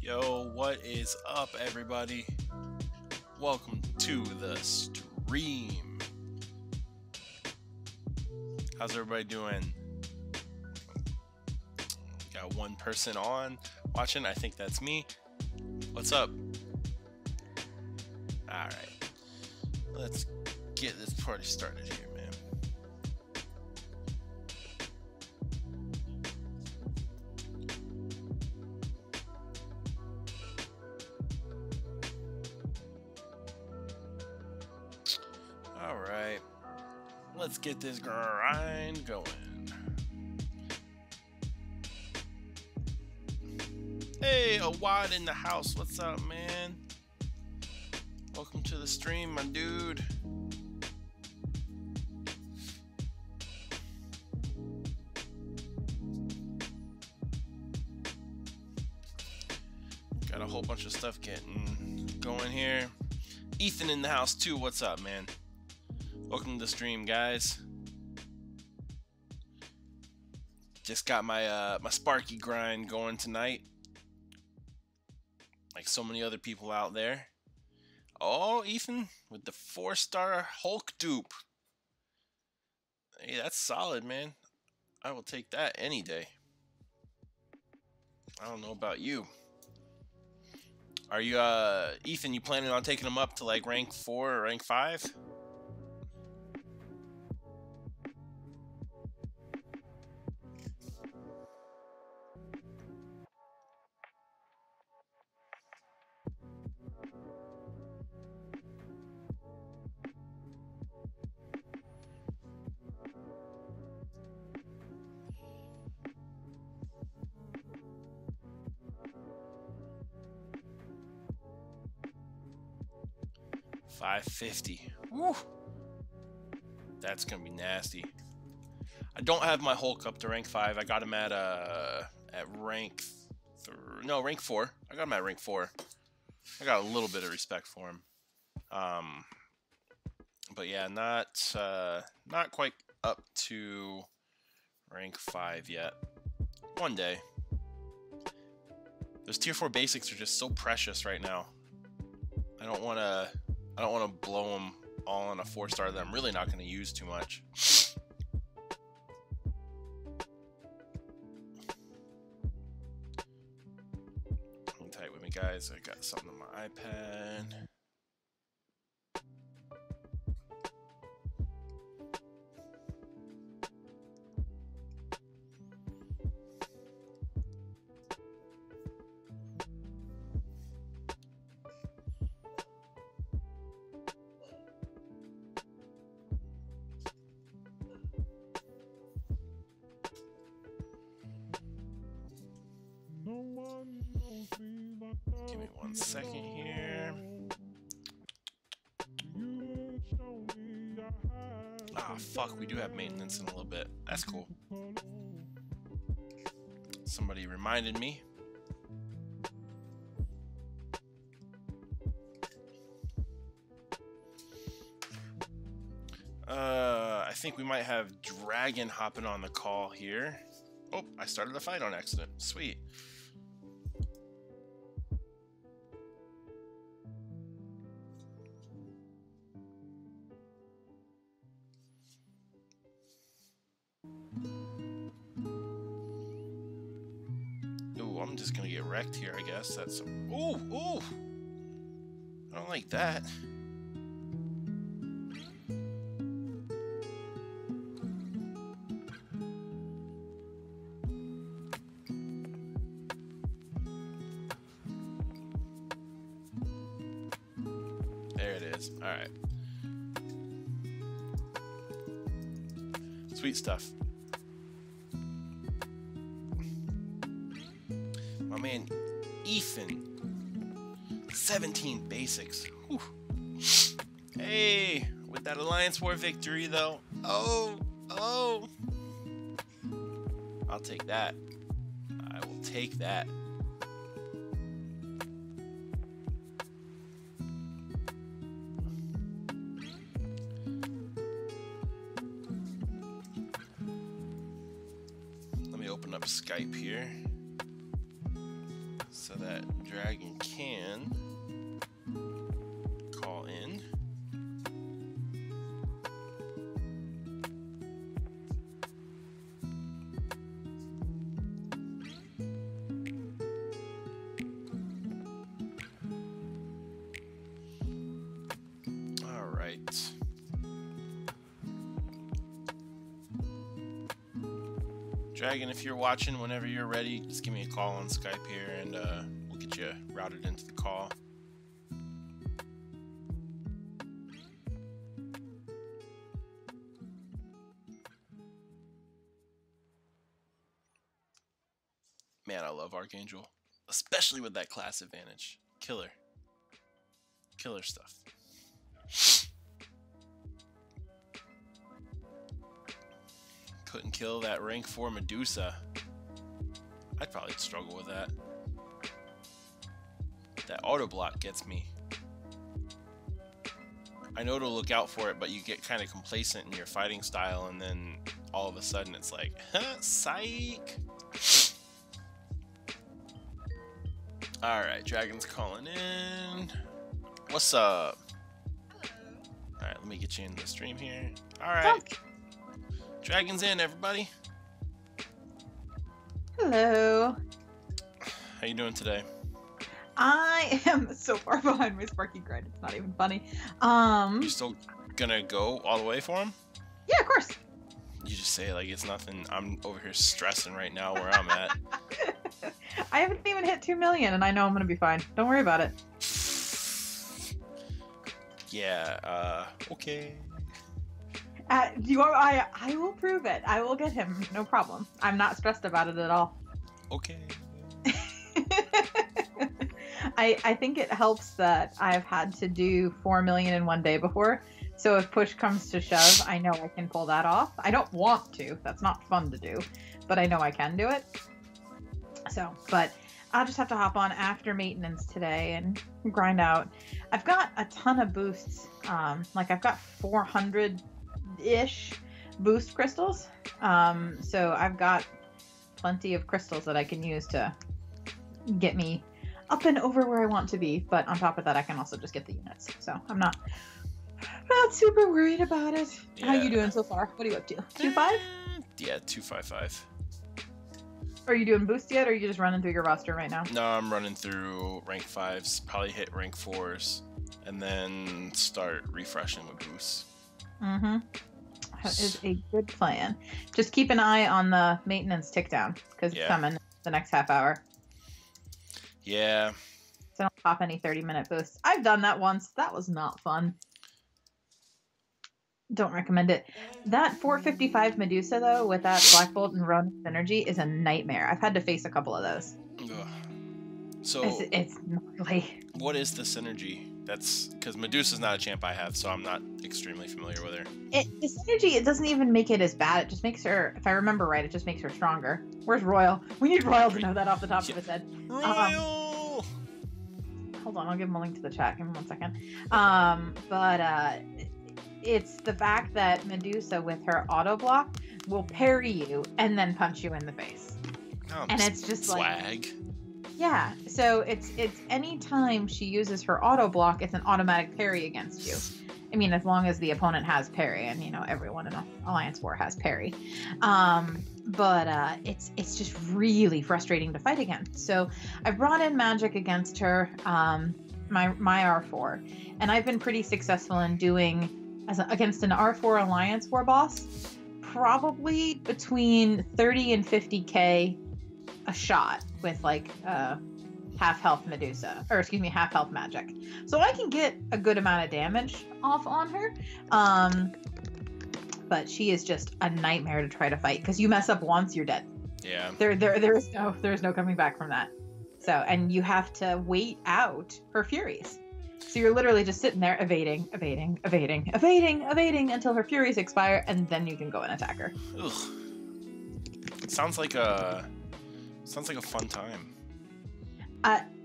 Yo, what is up, everybody? Welcome to the stream. How's everybody doing? Got one person on watching. I think that's me. What's up? Alright. Let's get this party started here, man. Alright. Let's get this grind going. Hey, a wad in the house. What's up, man? Welcome to the stream, my dude. Got a whole bunch of stuff getting going here. Ethan in the house too. What's up, man? Welcome to the stream, guys. Just got my my Sparky Grind going tonight, like so many other people out there. Oh, Ethan with the 4-star Hulk dupe. Hey, that's solid, man. I will take that any day. I don't know about you. Are you, Ethan, you planning on taking them up to like rank 4 or rank 5? $550. Woo! That's gonna be nasty. I don't have my Hulk up to rank 5. I got him at rank rank 4. I got him at rank 4. I got a little bit of respect for him. But yeah, not quite up to rank 5 yet. One day. Those tier 4 basics are just so precious right now. I don't want to blow them all on a 4-star that I'm really not going to use too much. Hang tight with me, guys. I got something on my iPad. Give me 1 second here. Ah, fuck, we do have maintenance in a little bit. That's cool. Somebody reminded me. I think we might have Dragon hopping on the call here. Oh, I started a fight on accident. Sweet. Ooh, I'm just gonna get wrecked here, I guess. That's... Ooh, ooh! I don't like that. There it is. Alright. Sweet stuff. My man, Ethan. 17 basics. Whew. Hey, with that Alliance War victory, though. Oh. I'll take that. I will take that. up Skype here so that Dragon can call in. All right. Dragon, if you're watching, whenever you're ready, just give me a call on Skype here and we'll get you routed into the call. Man, I love Archangel, especially with that class advantage. Killer. Killer stuff. Couldn't kill that rank 4 Medusa. I'd probably struggle with that. That auto block gets me. I know to look out for it, but you get kind of complacent in your fighting style, and then all of a sudden it's like, psych! Alright, Dragon's calling in. What's up? Alright, let me get you into the stream here. Alright. Dragon's in, everybody. Hello. How you doing today? I am so far behind my Sparky Grind. It's not even funny. You still gonna go all the way for him? Yeah, of course. You just say like it's nothing. I'm over here stressing right now where I'm at. I haven't even hit 2 million, and I know I'm gonna be fine. Don't worry about it. Yeah. Okay. I will prove it. I will get him. No problem. I'm not stressed about it at all. Okay. I think it helps that I've had to do 4 million in one day before. So if push comes to shove, I know I can pull that off. I don't want to. That's not fun to do. But I know I can do it. So, but I'll just have to hop on after maintenance today and grind out. I've got a ton of boosts. Like I've got 400-ish boost crystals. So I've got plenty of crystals that I can use to get me up and over where I want to be. But on top of that, I can also just get the units. So I'm not super worried about it. Yeah. How you doing so far? What are you up to? 2.5? Yeah, 2.55. Are you doing boost yet, or are you just running through your roster right now? No, I'm running through rank 5s, probably hit rank 4s, and then start refreshing with boosts. Mm-hmm. That is a good plan. Just keep an eye on the maintenance tick down, because it's coming the next half hour. Yeah. So don't pop any 30-minute boosts. I've done that once. That was not fun. Don't recommend it. That 455 Medusa, though, with that Black Bolt and Ronin synergy is a nightmare. I've had to face a couple of those. Ugh. So it's gnarly. What is the synergy? That's because Medusa's not a champ I have, so I'm not extremely familiar with her. The synergy, it doesn't even make it as bad. It just makes her, if I remember right, it just makes her stronger. Where's Royal? We need Royal to know that off the top of his head. Royal! Hold on, I'll give him a link to the chat. Give me 1 second. It's the fact that Medusa with her auto block will parry you and then punch you in the face. Oh, and it's just swag. Like, yeah. So it's any time she uses her auto block, it's an automatic parry against you. I mean, as long as the opponent has parry, and you know everyone in Alliance 4 has parry. It's just really frustrating to fight against. So I brought in magic against her, my R4, and I've been pretty successful in doing against an R4 Alliance 4 boss, probably between 30 and 50k a shot with like half health Medusa, or excuse me, half health magic. So I can get a good amount of damage off on her. But she is just a nightmare to try to fight because you mess up once, you're dead. Yeah. There is no coming back from that. So, and you have to wait out her furies. So you're literally just sitting there evading until her furies expire, and then you can go and attack her. Ugh. It sounds like a fun time.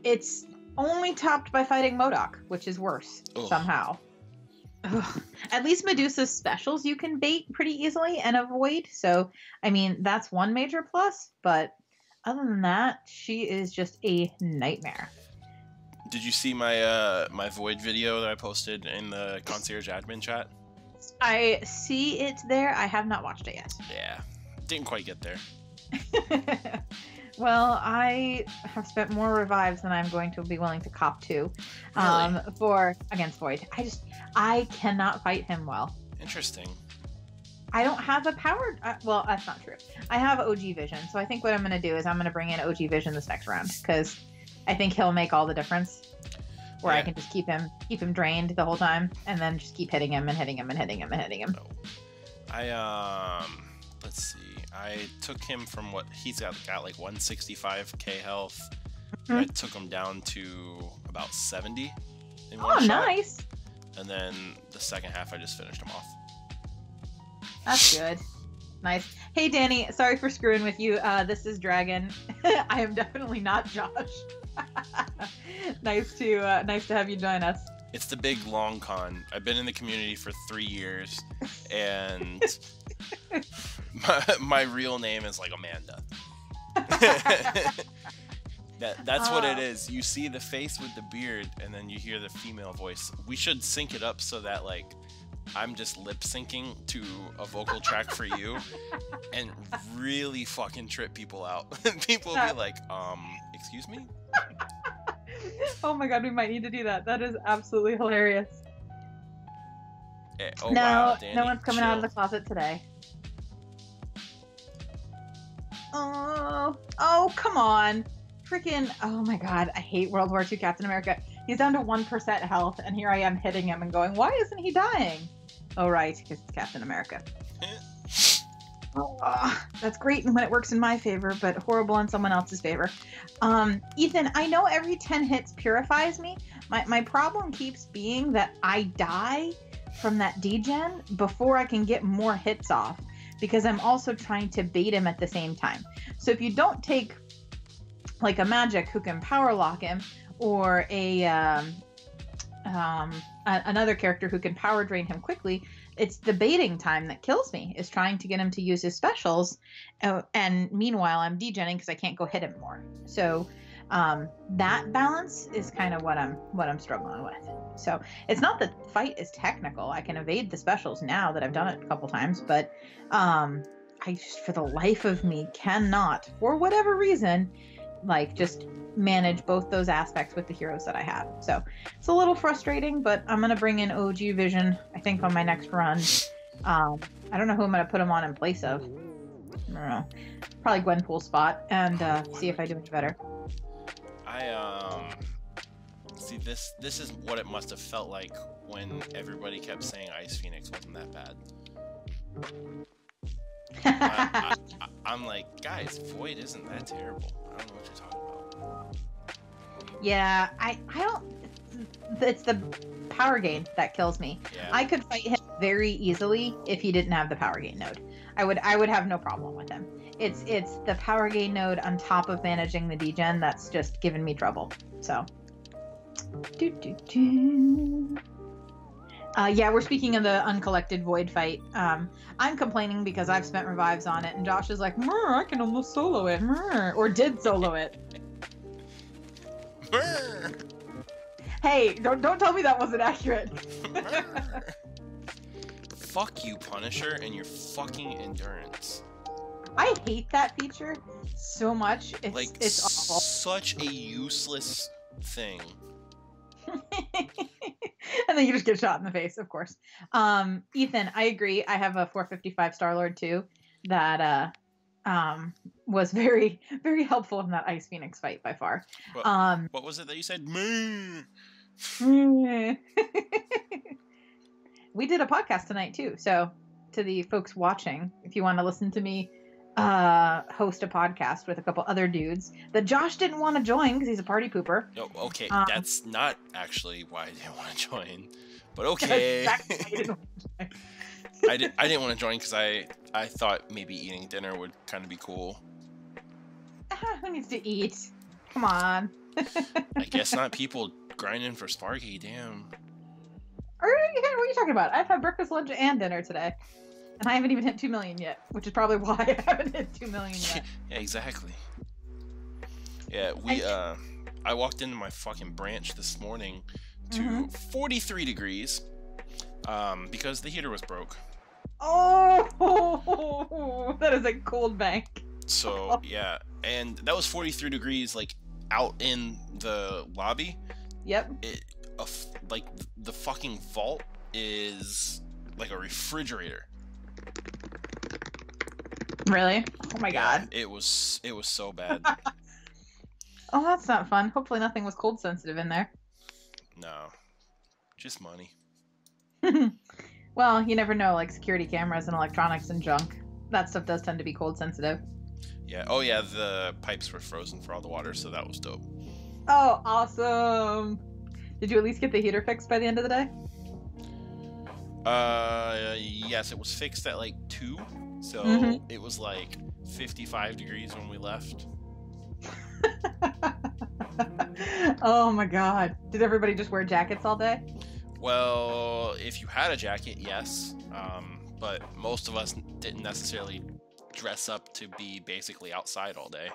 It's only topped by fighting MODOK, which is worse somehow. Ugh. At least Medusa's specials you can bait pretty easily and avoid. So, I mean, that's one major plus. But other than that, she is just a nightmare. Did you see my my Void video that I posted in the concierge admin chat? I see it there. I have not watched it yet. Yeah, didn't quite get there. Well, I have spent more revives than I'm going to be willing to cop to Really? for against Void. I cannot fight him well. Interesting. I don't have a power. Well, that's not true. I have OG Vision, so I think what I'm going to do is I'm going to bring in OG Vision this next round because I think he'll make all the difference. Where Yeah. I can just keep him drained the whole time, and then just keep hitting him and hitting him and hitting him and hitting him. Oh. Let's see. I took him from what he's got like 165k health. Mhm. I took him down to about 70 in Oh, one shot. nice. And then the second half, I just finished him off. That's good. Nice. Hey, Danny. Sorry for screwing with you. This is Dragon. I am definitely not Josh. Nice to have you join us. It's the big long con. I've been in the community for 3 years, and my real name is like Amanda. That's what it is. You see the face with the beard, and then you hear the female voice. We should sync it up so that like I'm just lip syncing to a vocal track for you, and really fucking trip people out. People will be like, excuse me? Oh my god, we might need to do that. That is absolutely hilarious. Oh, No, wow, Danny, no one's coming out of the chill. closet today. Oh, come on. Freaking, oh my god, I hate World War II Captain America. He's down to 1% health, and here I am hitting him and going, why isn't he dying? Oh, right, because it's Captain America. Oh, that's great when it works in my favor, but horrible in someone else's favor. Ethan, I know every 10 hits purifies me. My problem keeps being that I die from that degen before I can get more hits off because I'm also trying to bait him at the same time. So if you don't take like a magic who can power lock him or another character who can power drain him quickly, it's the baiting time that kills me, is trying to get him to use his specials. And meanwhile, I'm degenning because I can't go hit him more. So that balance is kind of what I'm struggling with. So it's not that the fight is technical. I can evade the specials now that I've done it a couple times, but I just, for the life of me, cannot, for whatever reason, like just manage both those aspects with the heroes that I have. So it's a little frustrating, but I'm going to bring in OG Vision, I think, on my next run. I don't know who I'm going to put him on in place of. I don't know. Probably Gwenpool's spot, and see if I do any better. See, this is what it must have felt like when everybody kept saying Ice Phoenix wasn't that bad. I'm like, guys, Void isn't that terrible. I don't know what you're talking about. Yeah, I don't. It's the power gain that kills me. Yeah. I could fight him very easily if he didn't have the power gain node. I would have no problem with him. It's the power gain node on top of managing the degen that's just given me trouble. So. Yeah, we're speaking of the uncollected Void fight. I'm complaining because I've spent revives on it, and Josh is like, I can almost solo it, or did solo it. Hey, don't tell me that wasn't accurate. Fuck you, Punisher, and your fucking endurance. I hate that feature so much. It's awful. Such a useless thing. And then you just get shot in the face, of course. Ethan, I agree. I have a 455 Star-Lord too that was very, very helpful in that Ice Phoenix fight by far. What was it that you said? Meh. We did a podcast tonight too, so to the folks watching, if you want to listen to me host a podcast with a couple other dudes that Josh didn't want to join because he's a party pooper. No, okay, that's not actually why I didn't want to join, but okay. I didn't want to join because I thought maybe eating dinner would kind of be cool. Who needs to eat? Come on. I guess not people grinding for Sparky. Damn. What are you talking about? I've had breakfast, lunch, and dinner today. And I haven't even hit 2 million yet, which is probably why I haven't hit 2 million yet. Yeah, exactly. Yeah, I walked into my fucking branch this morning to 43 degrees because the heater was broke. Oh, that is a cold bank. So, yeah, and that was 43 degrees, like, out in the lobby. Yep. Like, the fucking vault is like a refrigerator. Really? Oh my god. It was so bad. Oh, that's not fun. Hopefully nothing was cold sensitive in there. No. Just money. Well, you never know, like security cameras and electronics and junk. That stuff does tend to be cold sensitive. Yeah. Oh yeah, the pipes were frozen for all the water, so that was dope. Oh, awesome. Did you at least get the heater fixed by the end of the day? Yes, it was fixed at like 2, so it was like 55 degrees when we left. Oh my god. Did everybody just wear jackets all day? Well, if you had a jacket, yes. But most of us didn't necessarily dress up to be basically outside all day.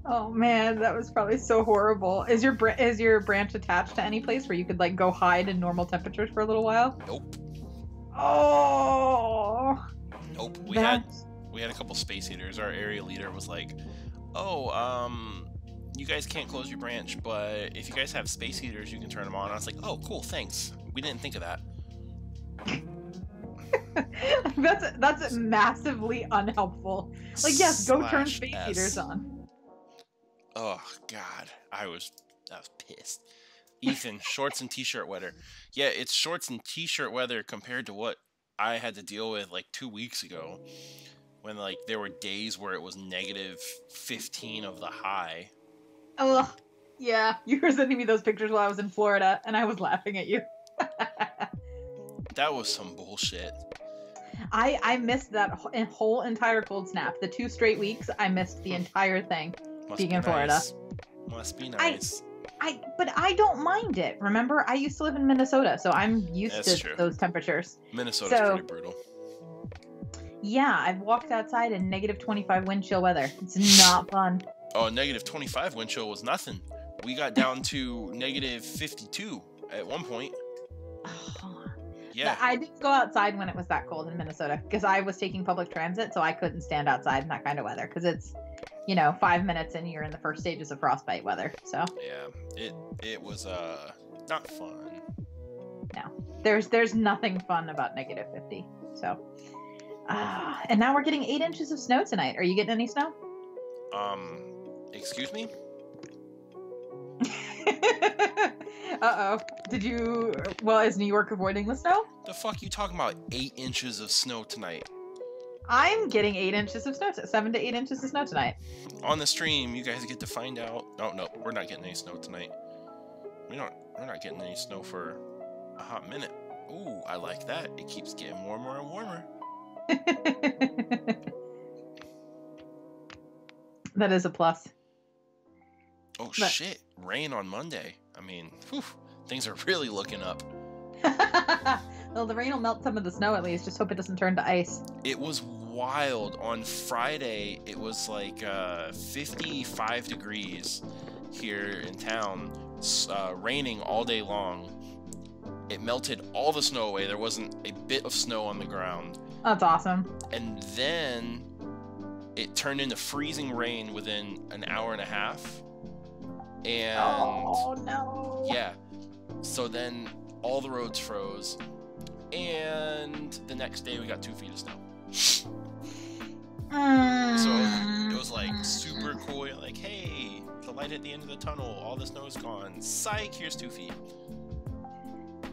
Oh man, that was probably so horrible. Is your branch attached to any place where you could like go hide in normal temperatures for a little while? Nope. Oh. Nope. We had a couple space heaters. Our area leader was like, "Oh, you guys can't close your branch, but if you guys have space heaters, you can turn them on." I was like, "Oh, cool, thanks. We didn't think of that." That's massively unhelpful. Like, yes, go turn space S. heaters on. Oh god, I was pissed. Ethan, shorts and t-shirt weather. Yeah, it's shorts and t-shirt weather compared to what I had to deal with like 2 weeks ago, when like there were days where it was negative 15 of the high. Oh, yeah. You were sending me those pictures while I was in Florida, and I was laughing at you. That was some bullshit. I missed that whole entire cold snap. The 2 straight weeks, I missed the entire thing. Being in Florida. Must be nice. But I don't mind it. Remember, I used to live in Minnesota, so I'm used to true. Those temperatures. Minnesota's pretty brutal. Yeah, I've walked outside in negative 25 wind chill weather. It's not fun. Oh, negative 25 wind chill was nothing. We got down to negative 52 at one point. Yeah. I didn't go outside when it was that cold in Minnesota because I was taking public transit, so I couldn't stand outside in that kind of weather because it's, 5 minutes and you're in the first stages of frostbite weather. So yeah, it was not fun. No, there's nothing fun about negative 50. So, and now we're getting 8 inches of snow tonight. Are you getting any snow? Excuse me? Uh-oh. Is New York avoiding the snow? The fuck you talking about 8 inches of snow tonight? I'm getting 8 inches of snow, 7 to 8 inches of snow tonight. On the stream, you guys get to find out. No, we're not getting any snow tonight. We're not getting any snow for a hot minute. Ooh, I like that. It keeps getting warmer and warmer. That is a plus. Oh shit, rain on Monday. I mean, things are really looking up. Well, the rain will melt some of the snow at least. Just hope it doesn't turn to ice. It was wild. On Friday, it was like 55 degrees here in town, raining all day long. It melted all the snow away. There wasn't a bit of snow on the ground. That's awesome. And then it turned into freezing rain within an hour and a half. And oh no. Yeah. So then all the roads froze. And the next day we got 2 feet of snow. So it was like super cool. You're like, hey, the light at the end of the tunnel. All the snow's gone. Psych, here's 2 feet.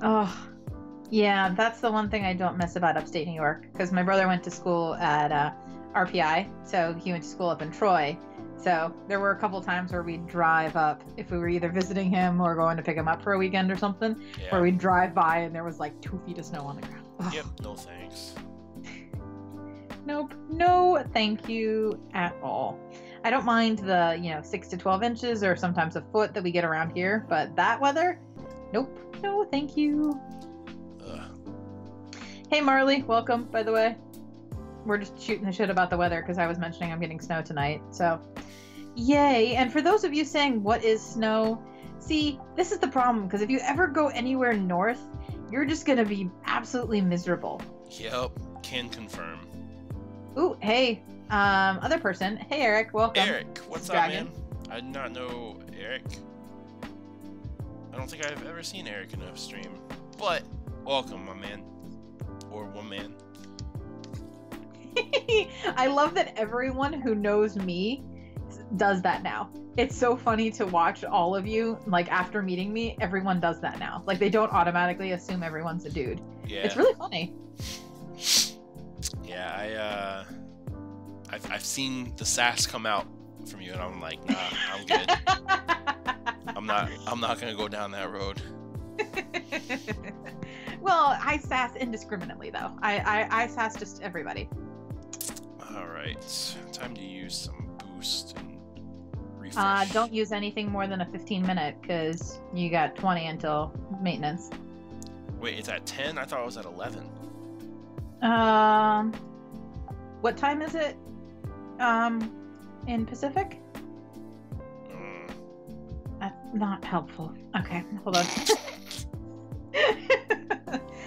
Oh, yeah, that's the one thing I don't miss about upstate New York. Because my brother went to school at RPI. So he went to school up in Troy. So there were a couple times where we'd drive up if we were either visiting him or going to pick him up for a weekend or something, where we'd drive by and there was like 2 feet of snow on the ground. Oh. Yep, no thanks. Nope, no thank you at all. I don't mind the 6 to 12 inches or sometimes a foot that we get around here, but that weather, Nope. No, thank you. Ugh. Hey, Marley. Welcome, by the way. We're just shooting the shit about the weather because I was mentioning I'm getting snow tonight. So, yay. And for those of you saying, what is snow? See, this is the problem, because if you ever go anywhere north, you're just going to be absolutely miserable. Yep, can confirm. Ooh, hey, other person. Hey, Eric, welcome. Eric, what's up, man? I did not know Eric. I don't think I've ever seen Eric in a stream, but welcome, my man. Or woman. I love that everyone who knows me does that now. It's so funny to watch all of you, like, after meeting me, everyone does that now. Like, they don't automatically assume everyone's a dude. Yeah. It's really funny. Yeah, I've seen the sass come out from you, and I'm like, nah, I'm good. I'm not gonna go down that road. Well, I sass indiscriminately, though. I sass just everybody. Alright, time to use some boost and refresh. Don't use anything more than a 15-minute, because you got 20 until maintenance. Wait, it's at 10? I thought it was at 11. What time is it? In Pacific? That's not helpful. Okay, hold on.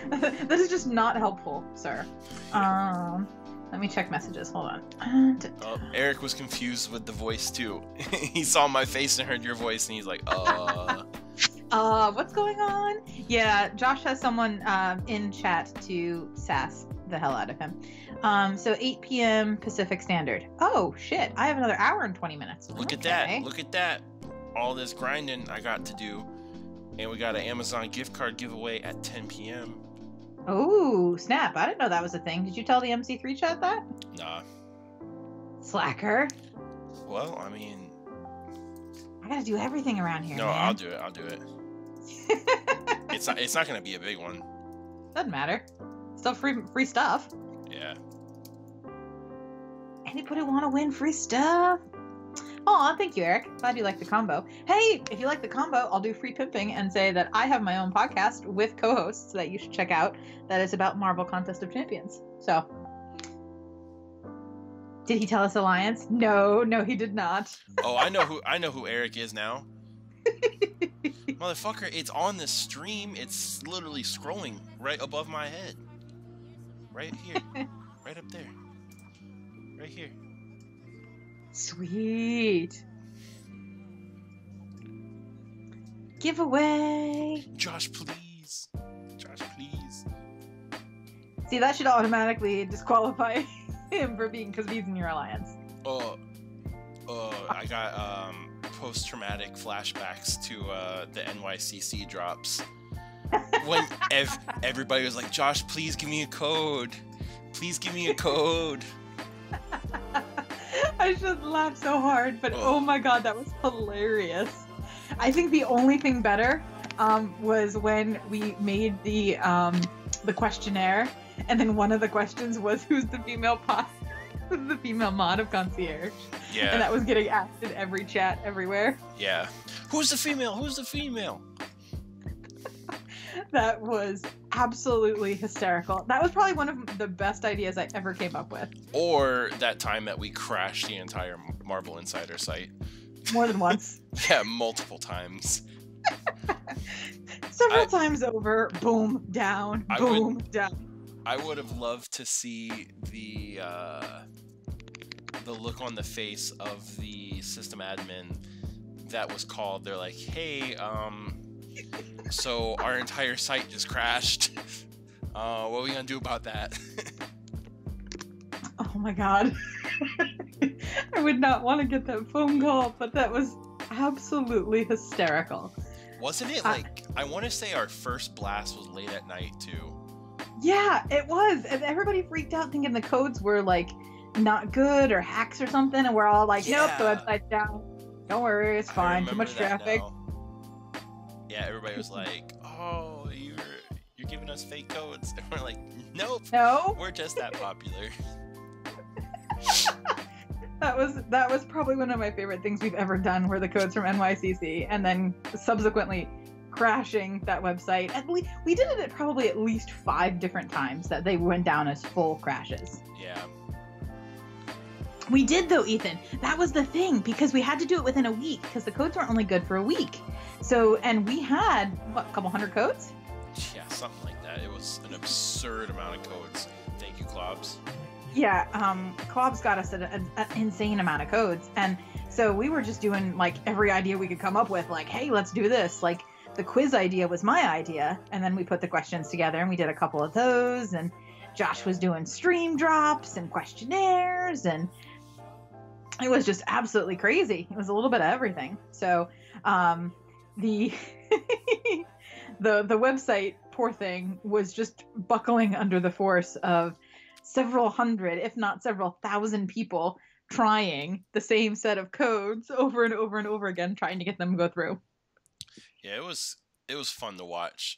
That is just not helpful, sir. Let me check messages. Hold on. Oh, Eric was confused with the voice too. He saw my face and heard your voice, and he's like, what's going on? Yeah, Josh has someone in chat to sass the hell out of him. So 8 p.m. Pacific Standard. Oh shit! I have another hour and 20 minutes. Look at that! Look at that! All this grinding I got to do, and we got an Amazon gift card giveaway at 10 p.m. Oh snap! I didn't know that was a thing. Did you tell the MC3 chat that? Nah. Slacker. Well, I mean, I gotta do everything around here. No, man. I'll do it. I'll do it. It's not gonna be a big one. Doesn't matter. Still free stuff. Yeah. Anybody want to win free stuff? Aw, thank you, Eric. Glad you like the combo. Hey, if you like the combo, I'll do free pimping and say that I have my own podcast with co-hosts that you should check out that is about Marvel Contest of Champions. So, did he tell us Alliance? No, he did not. Oh, I know who Eric is now. Motherfucker, it's on the stream. It's literally scrolling right above my head. Right here. Right up there. Right here. Sweet. Giveaway. Josh, please. Josh, please. See, that should automatically disqualify him for being, because he's in your alliance. I got post-traumatic flashbacks to the NYCC drops. When everybody was like, Josh, please give me a code. Please give me a code. I should laugh so hard, but oh my god, that was hilarious. I think the only thing better was when we made the questionnaire, and then one of the questions was, who's the female mod of Concierge? Yeah. And that was getting asked in every chat everywhere. Yeah. Who's the female? Who's the female? That was absolutely hysterical. That was probably one of the best ideas I ever came up with. Or that time that we crashed the entire Marvel Insider site. More than once. Yeah, multiple times. Several times over. Boom, down. Boom, down. I would have loved to see the look on the face of the system admin that was called. They're like, hey, so our entire site just crashed. What are we gonna do about that? Oh my god. I would not want to get that phone call, but that was absolutely hysterical. Wasn't it like, I want to say our first blast was late at night too. Yeah, it was. And everybody freaked out thinking the codes were like not good or hacks or something, and we're all like, nope, the website's down. Don't worry, it's fine. Too much traffic. Now. Yeah, everybody was like, "Oh, you're giving us fake codes," and we're like, "Nope, no, we're just that popular." That was probably one of my favorite things we've ever done. Were the codes from NYCC, and then subsequently crashing that website. We did it probably at least 5 different times that they went down as full crashes. Yeah. We did though, Ethan. That was the thing, because we had to do it within a week because the codes weren't only good for a week. So, and we had what, a couple hundred codes? Yeah, something like that. It was an absurd amount of codes. Thank you, Clobs. Yeah, Clobs got us an insane amount of codes, and so we were just doing like every idea we could come up with, like, hey, let's do this. Like the quiz idea was my idea, and then we put the questions together and we did a couple of those, and Josh was doing stream drops and questionnaires, and it was just absolutely crazy. It was a little bit of everything. So the the website, poor thing, was just buckling under the force of several hundred, if not several thousand people trying the same set of codes over and over and over again, trying to get them to go through. Yeah, it was fun to watch.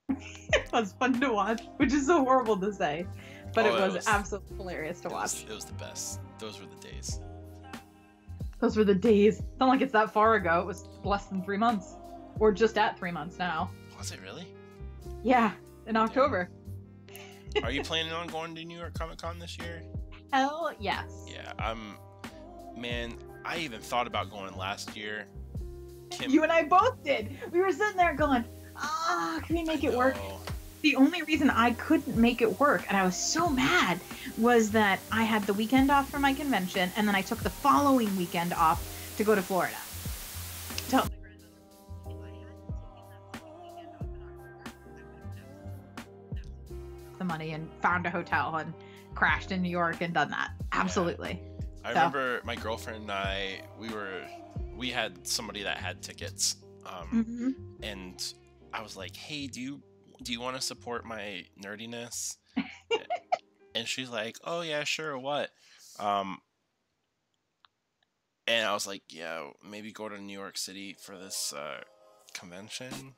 It was fun to watch, which is so horrible to say, but it was absolutely hilarious to watch. It was the best. Those were the days. Those were the days. It's not like it's that far ago. It was less than 3 months. Or just at 3 months now. Was it really? Yeah, in October. Yeah. Are you planning on going to New York Comic Con this year? Hell yes. Yeah, man, I even thought about going last year. You and I both did. We were sitting there going, can we make it work? The only reason I couldn't make it work, and I was so mad, was that I had the weekend off for my convention, and then I took the following weekend off to go to Florida. Tell my grandmother if I hadn't taken that weekend off in October, I would have the money and found a hotel and crashed in New York and done that. Absolutely. Yeah. I remember my girlfriend and I, we had somebody that had tickets, and I was like, hey, do you want to support my nerdiness? And she's like, oh yeah, sure, what? And I was like, yeah, maybe go to New York City for this convention.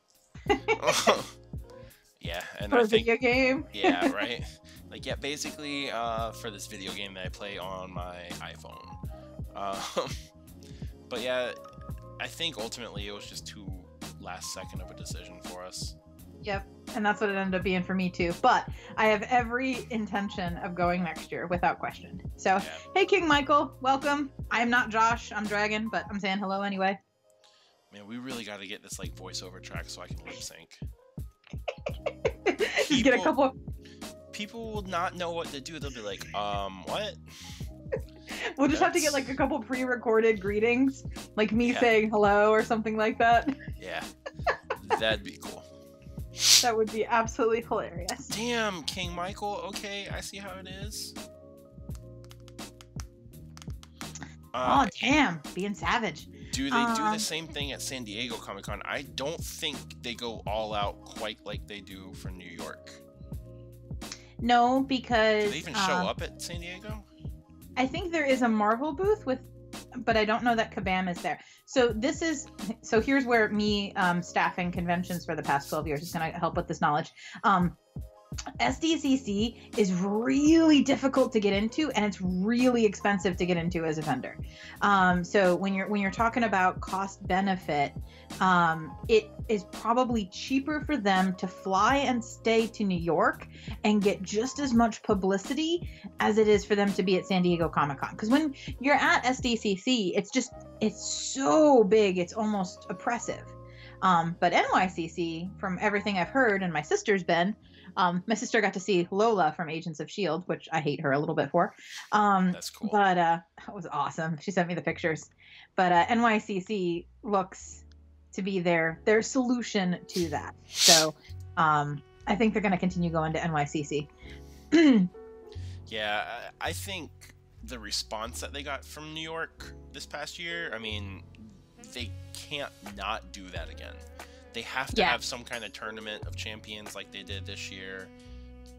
Yeah, and for a video game. Yeah, right. Like, yeah, basically for this video game that I play on my iPhone. But yeah, I think ultimately it was just too last second of a decision for us. Yep, and that's what it ended up being for me too. But I have every intention of going next year without question. So, yeah. Hey, King Michael, welcome. I'm not Josh, I'm Dragon, but I'm saying hello anyway. Man, we really got to get this like voiceover track so I can lip sync. Just get a couple. People will not know what to do. They'll be like, what? We'll just have to get like a couple pre-recorded greetings, like me saying hello or something like that. Yeah, that'd be cool. That would be absolutely hilarious. Damn, King Michael. Okay, I see how it is. Oh, damn. Being savage. Do they do the same thing at San Diego Comic-Con? I don't think they go all out quite like they do for New York. No, because... Do they even show up at San Diego? I think there is a Marvel booth but I don't know that Kabam is there. So here's where me staffing conventions for the past 12 years is going to help with this knowledge. SDCC is really difficult to get into, and it's really expensive to get into as a vendor. So when you're talking about cost benefit, it is probably cheaper for them to fly and stay to New York and get just as much publicity as it is for them to be at San Diego Comic-Con. Because when you're at SDCC, it's so big, it's almost oppressive. But NYCC, from everything I've heard, and my sister's been, my sister got to see Lola from Agents of S.H.I.E.L.D., which I hate her a little bit for. That's cool. But that was awesome. She sent me the pictures. But NYCC looks to be their solution to that. So I think they're going to continue going to NYCC. Yeah, I think the response that they got from New York this past year, I mean, they can't not do that again. They have to have some kind of tournament of champions like they did this year.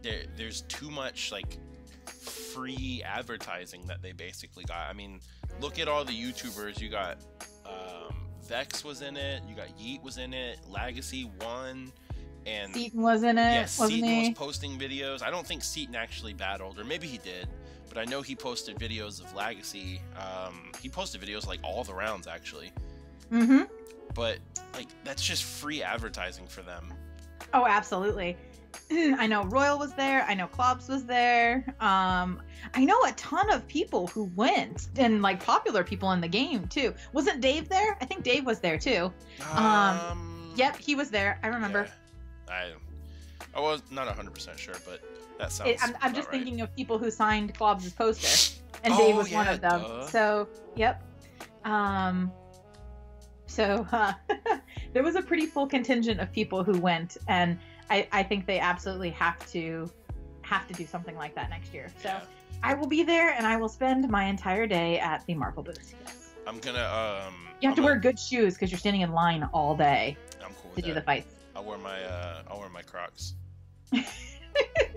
There's too much like free advertising that they basically got. I mean, look at all the YouTubers. You got Vex was in it. You got Yeet was in it. Legacy won. And Seaton was in it. Yes, Seaton was posting videos. I don't think Seaton actually battled, or maybe he did, but I know he posted videos of Legacy. He posted videos like all the rounds actually. Mm-hmm. But like that's just free advertising for them. Oh, absolutely. I know Royal was there. I know Klobbs was there. I know a ton of people who went, and like popular people in the game too. Wasn't Dave there? I think Dave was there too. Yep, he was there. I remember. Yeah. I was not 100% sure, but that sounds. I'm just thinking of people who signed Klobbs' poster, and Dave was one of them. Duh. So, yep. There was a pretty full contingent of people who went, and I think they absolutely have to do something like that next year. So I will be there, and I will spend my entire day at the Marvel booth. Yes. I'm gonna You have to wear good shoes because you're standing in line all day. I'm cool with to that. do the fights. I'll wear my Crocs.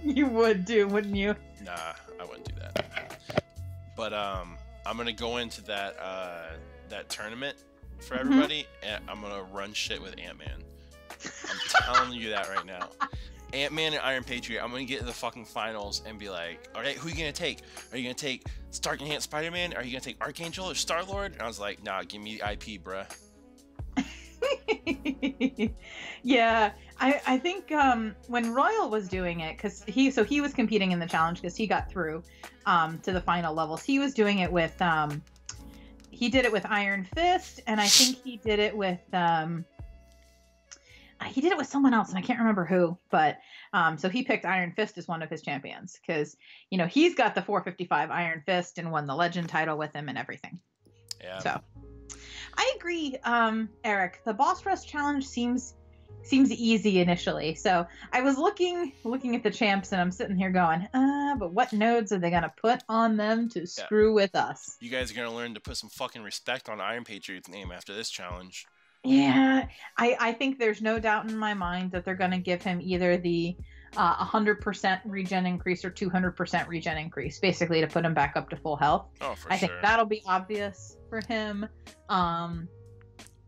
You would do, wouldn't you? Nah, I wouldn't do that. But I'm gonna go into that tournament for everybody, and I'm gonna run shit with Ant-Man. I'm telling you that right now. Ant-Man and Iron Patriot, I'm gonna get to the fucking finals and be like, all right, who are you gonna take? Are you gonna take Stark Enhanced Spider-Man? Are you gonna take Archangel or Star-Lord? And I was like, nah, give me the IP, bruh. Yeah, I think when Royal was doing it, because he was competing in the challenge because he got through to the final levels. He was doing it with he did it with Iron Fist, and I think he did it with someone else, and I can't remember who. But so he picked Iron Fist as one of his champions because he's got the 455 Iron Fist and won the Legend title with him and everything. Yeah. So I agree, Eric. The Boss Rush Challenge seems easy initially. So I was looking at the champs, and I'm sitting here going, but what nodes are they gonna put on them to screw with us? You guys are gonna learn to put some fucking respect on Iron Patriot's name after this challenge. Yeah, I think there's no doubt in my mind that they're gonna give him either the 100% regen increase or 200% regen increase, basically to put him back up to full health. Oh, for I think that'll be obvious for him.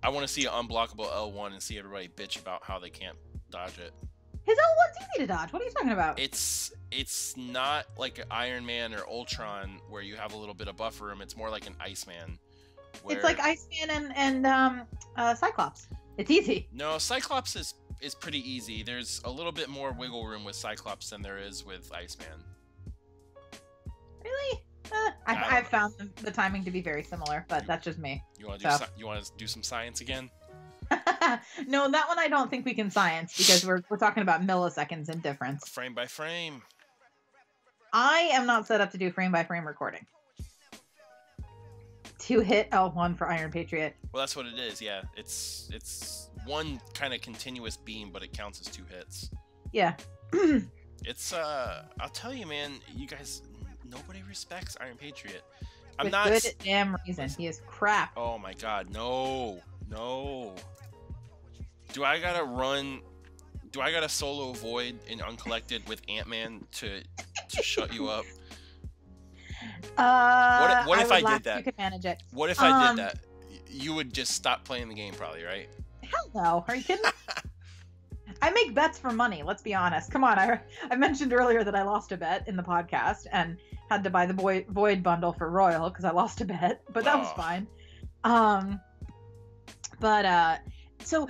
I want to see an unblockable L1 and see everybody bitch about how they can't dodge it. His L1's easy to dodge. What are you talking about? It's not like an Iron Man or Ultron where you have a little bit of buffer room. It's more like an Iceman. It's like Iceman and Cyclops. It's easy. No, Cyclops is pretty easy. There's a little bit more wiggle room with Cyclops than there is with Iceman. Really? I've found the timing to be very similar, but that's just me. You want to do some science again? No, that one I don't think we can science because we're talking about milliseconds in difference. Frame by frame. I am not set up to do frame by frame recording. To hit L1 for Iron Patriot. Well, that's what it is. Yeah, it's one kind of continuous beam, but it counts as 2 hits. Yeah. It's I'll tell you, man. You guys. Nobody respects Iron Patriot. With good damn reason. He is crap. Oh my god, no. Do I gotta solo Void in Uncollected with Ant-Man to shut you up? What if I did that? You could manage it. What if I did that? You would just stop playing the game probably, right? Hell no. Are you kidding? I make bets for money, let's be honest. Come on, I mentioned earlier that I lost a bet in the podcast and had to buy the Void bundle for Royal because I lost a bet, but that was fine. So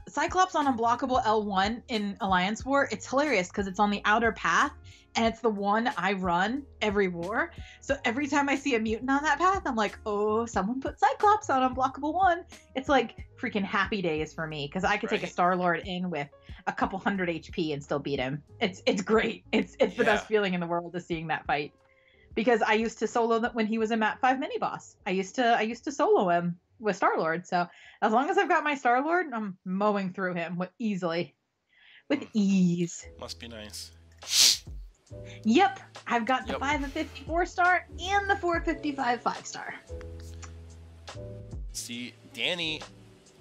Cyclops on Unblockable L1 in Alliance War, it's hilarious because it's on the outer path, and it's the one I run every war. So every time I see a mutant on that path, I'm like, oh, someone put Cyclops on Unblockable 1. It's like freaking happy days for me because I could take a Star-Lord in with a couple hundred HP and still beat him. It's great. It's the best feeling in the world to seeing that fight. Because I used to solo that when he was a Map 5 mini boss. I used to solo him with Star-Lord. So as long as I've got my Star-Lord, I'm mowing through him with ease. Must be nice. Yep, I've got the 554 star and the 455 5-star. See, Danny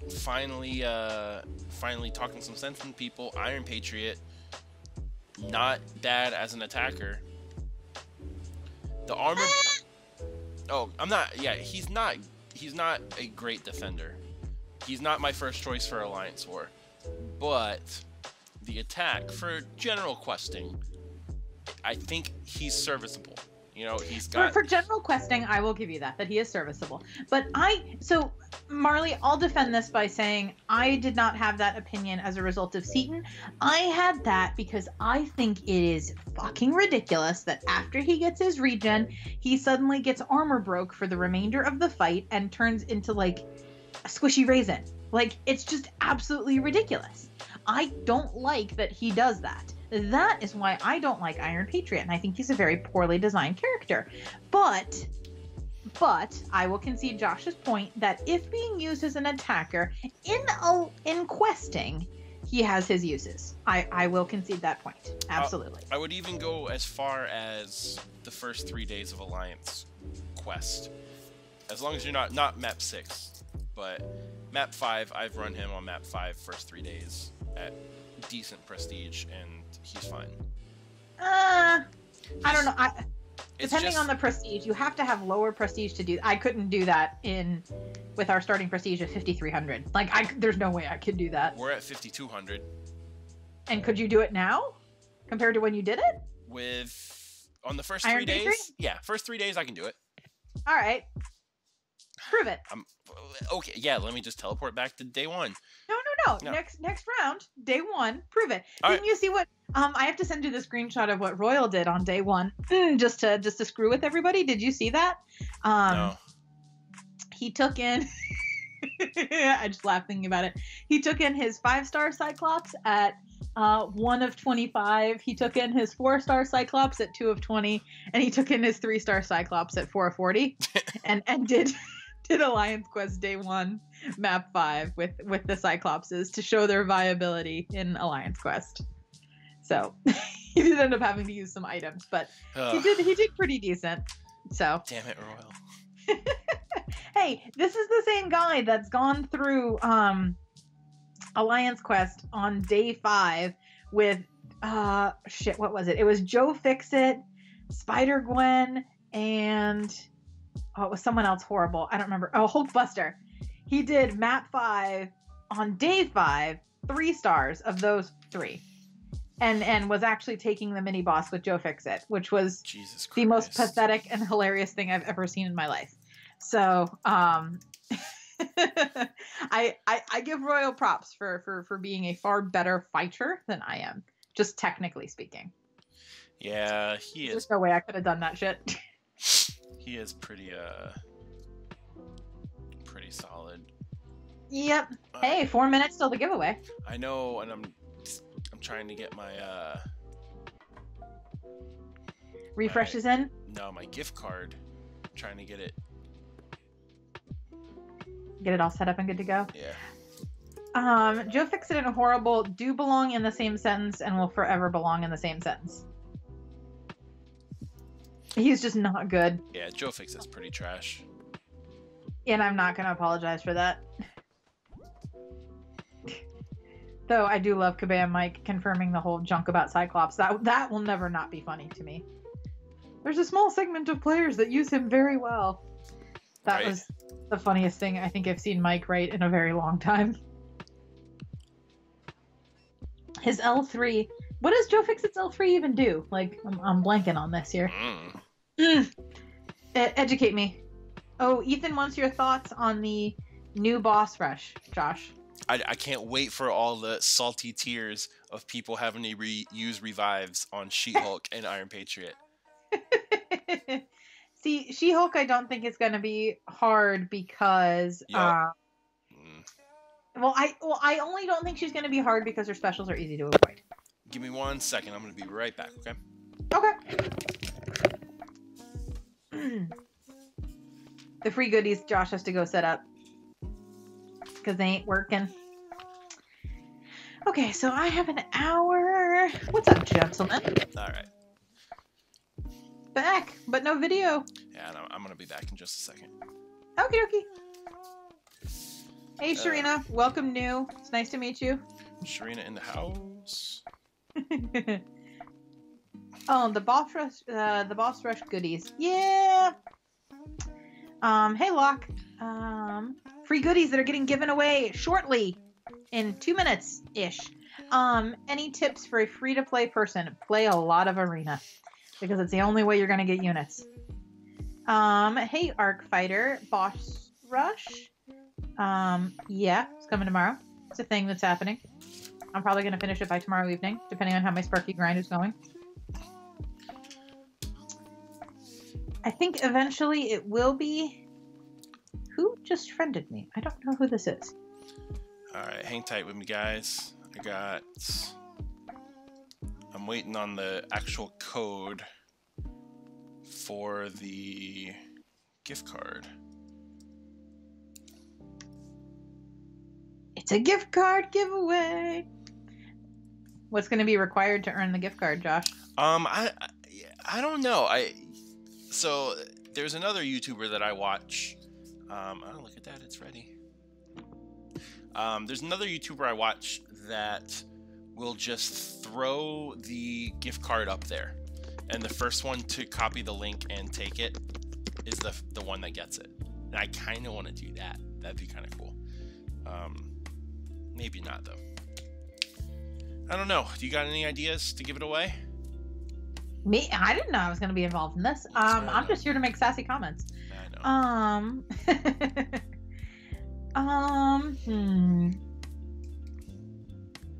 finally talking some sense in people. Iron Patriot, not bad as an attacker. The armor. Oh, I'm not. Yeah, he's not a great defender. He's not my first choice for Alliance War, but the attack for general questing, I think he's serviceable. He's got for general questing. I will give you that he is serviceable. But Marley, I'll defend this by saying I did not have that opinion as a result of Seaton. I had that because I think it is fucking ridiculous that after he gets his regen, he suddenly gets armor broke for the remainder of the fight and turns into like a squishy raisin. Like, it's just absolutely ridiculous. I don't like that he does that. That is why I don't like Iron Patriot, and I think he's a very poorly designed character. But I will concede Josh's point that if being used as an attacker in questing, he has his uses. I will concede that point. Absolutely. I would even go as far as the first 3 days of Alliance quest. As long as you're not map 6, but map 5, I've run him on map 5 first 3 days at decent prestige, and he's fine. I don't know. Depending on the prestige, you have to have lower prestige to do. I couldn't do that with our starting prestige of 5,300. Like, there's no way I could do that. We're at 5,200. And could you do it now, compared to when you did it? On the first Iron 3 days? Patriot? Yeah, first 3 days I can do it. All right. Prove it. Okay, yeah, let me just teleport back to day 1. No. Next round, day 1, prove it. All Didn't you see what? I have to send you the screenshot of what Royal did on day 1, just to screw with everybody. Did you see that? No. He took in. I just laugh thinking about it. He took in his 5-star Cyclops at 1 of 25. He took in his 4-star Cyclops at 2 of 20, and he took in his 3-star Cyclops at 4 of 40, and did Alliance Quest Day 1 map 5 with the Cyclopses to show their viability in Alliance Quest. So he did end up having to use some items, but he did pretty decent. So damn it, Royal. Hey, this is the same guy that's gone through Alliance Quest on day 5 with what was it? It was Joe Fixit, Spider Gwen, and it was someone else horrible. I don't remember. Oh, Hulkbuster. He did map 5 on day 5, 3 stars of those 3. And was actually taking the mini boss with Joe Fixit, which was the most pathetic and hilarious thing I've ever seen in my life. So I give Royal props for being a far better fighter than I am, just technically speaking. Yeah, he is. There's no way I could have done that shit. He is pretty solid. Yep. Hey, 4 minutes till the giveaway. I know, and I'm trying to get my refreshes in. No, my gift card. I'm trying to get it all set up and good to go. Yeah. Joe Fixit and Horrible do belong in the same sentence and will forever belong in the same sentence. He's just not good. Yeah, Joe Fixit's pretty trash. And I'm not going to apologize for that. Though I do love Kabam Mike confirming the whole junk about Cyclops. That will never not be funny to me. There's a small segment of players that use him very well. That was the funniest thing I think I've seen Mike write in a very long time. His L3. What does Joe Fixit's L3 even do? Like, I'm blanking on this here. Educate me. Oh, Ethan wants your thoughts on the new boss rush, Josh. I can't wait for all the salty tears of people having to use revives on She-Hulk and Iron Patriot. See, She-Hulk I don't think is going to be hard because... Well, I only don't think she's going to be hard because her specials are easy to avoid. Give me 1 second. I'm going to be right back, okay? Okay. The free goodies Josh has to go set up because they ain't working. Okay, so I have an hour. What's up, gentlemen? All right. Back, but no video. Yeah, no, I'm going to be back in just a second. Okay. Hey, Sharina. Welcome new. It's nice to meet you. Sharina in the house. Oh, the boss rush goodies. Yeah. Hey, Locke. Free goodies that are getting given away shortly in 2 minutes-ish. Any tips for a free-to-play person? Play a lot of Arena because it's the only way you're going to get units. Hey, Arc Fighter. Boss Rush. Yeah, it's coming tomorrow. It's a thing that's happening. I'm probably going to finish it by tomorrow evening, depending on how my Sparky Grind is going. I think eventually it will be... Who just friended me? I don't know who this is. Alright, hang tight with me, guys. I'm waiting on the actual code for the gift card. It's a gift card giveaway. What's going to be required to earn the gift card, Josh? I don't know. So there's another YouTuber that I watch. Oh, look at that, it's ready. There's another YouTuber I watch that will just throw the gift card up there, and the first one to copy the link and take it is the one that gets it. And I kind of want to do that. That'd be kind of cool. Maybe not though. I don't know. Do you got any ideas to give it away? Me? I didn't know I was going to be involved in this. I'm just here to make sassy comments. I know.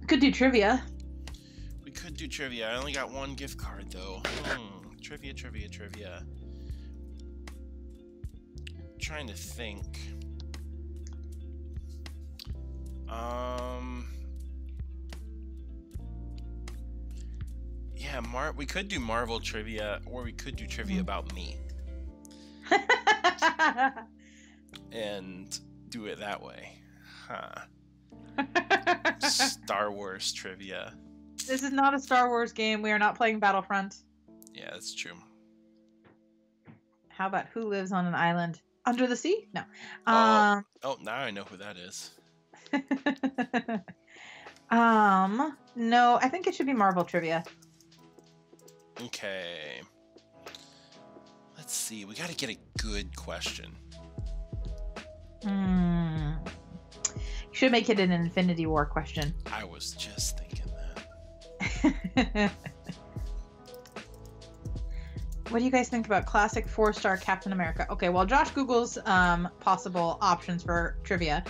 Could do trivia. We could do trivia. I only got one gift card though. Trivia. Trying to think. Yeah, we could do Marvel trivia, or we could do trivia about me. And do it that way. Star Wars trivia. This is not a Star Wars game. We are not playing Battlefront. Yeah, that's true. How about who lives on an island under the sea? No. Oh, now I know who that is. No, I think it should be Marvel trivia. Okay. Let's see. We got to get a good question. You should make it an Infinity War question. I was just thinking that. What do you guys think about classic 4-star Captain America? Okay, well, Josh Googles possible options for trivia.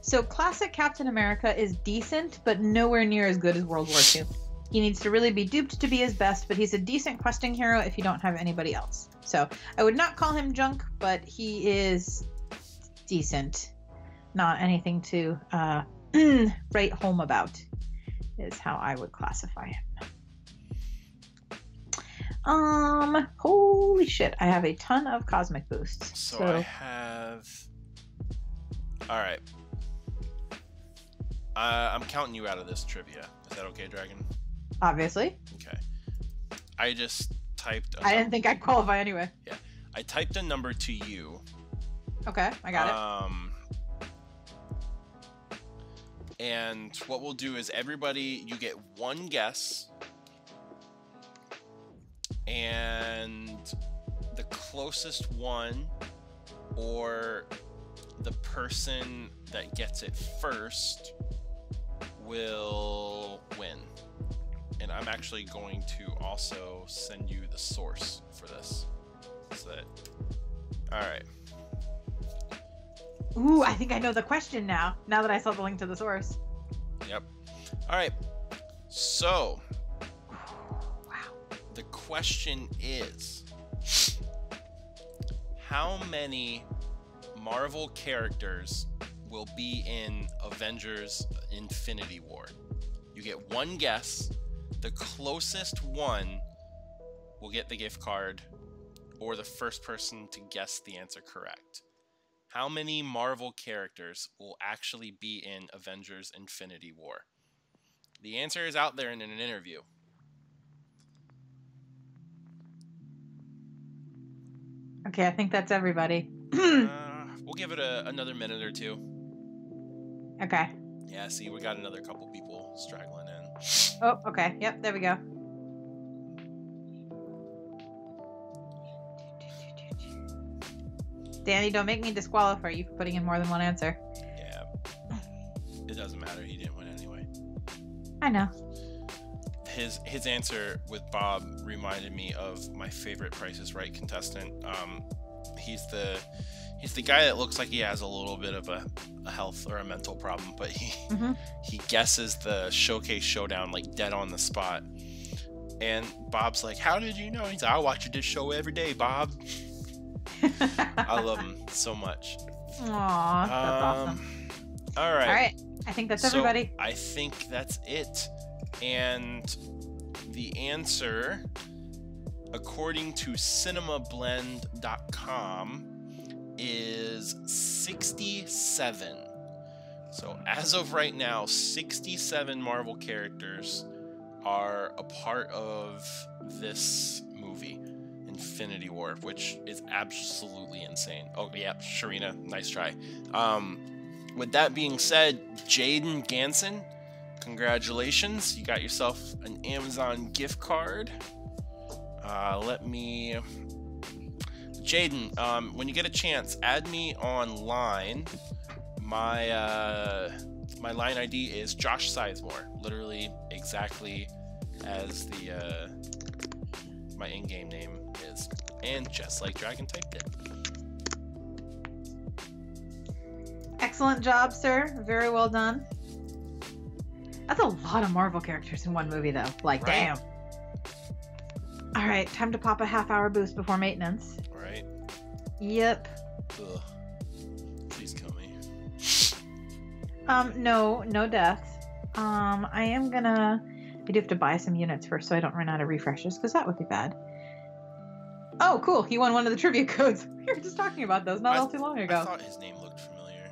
So classic Captain America is decent, but nowhere near as good as World War II. He needs to really be duped to be his best, but he's a decent questing hero if you don't have anybody else. So I would not call him junk, but he is decent. Not anything to write home about is how I would classify him. Holy shit, I have a ton of cosmic boosts. So I have... Alright. I'm counting you out of this trivia. Is that okay, Dragon? Obviously. Okay. I just typed... I didn't think I'd qualify anyway. Yeah. I typed a number to you. Okay, I got it. And what we'll do is everybody, you get one guess. And the closest one, or the person that gets it first, will win. And I'm actually going to also send you the source for this. So that, all right. Ooh, I think I know the question now that I saw the link to the source. Yep. All right. So, wow. The question is, how many Marvel characters will be in Avengers Infinity War? You get one guess. The closest one will get the gift card, or the first person to guess the answer correct. How many Marvel characters will actually be in Avengers Infinity War? The answer is out there in an interview. Okay, I think that's everybody. We'll give it another minute or two. Okay. Yeah, see, we got another couple people straggling in. Oh, okay. Yep, there we go. Danny, don't make me disqualify you for putting in more than one answer. Yeah. It doesn't matter. He didn't win anyway. I know. His answer with Bob reminded me of my favorite Price is Right contestant. He's He's the guy that looks like he has a little bit of a health or a mental problem, but he guesses the Showcase Showdown like dead on the spot. And Bob's like, "How did you know?" He's like, "I watch this show every day, Bob." I love him so much. Aw, that's awesome. All right. All right. I think that's everybody. I think that's it. And the answer, according to cinemablend.com, is 67. So as of right now, 67 Marvel characters are a part of this movie, Infinity War, which is absolutely insane. Oh yeah, Sharina, nice try. With that being said, Jaden Ganson, congratulations. You got yourself an Amazon gift card. Jaden, when you get a chance, add me online. My line ID is Josh Sizemore, literally exactly as my in-game name is, and just like Dragon typed it. Excellent job, sir. Very well done. That's a lot of Marvel characters in one movie, though. Like, right? Damn. All right, time to pop a half-hour boost before maintenance. Right. Yep. Ugh. Please kill me. No deaths. I do have to buy some units first so I don't run out of refreshes, because that would be bad. Oh, cool. He won one of the trivia codes. We were just talking about those not all too long ago. I thought his name looked familiar.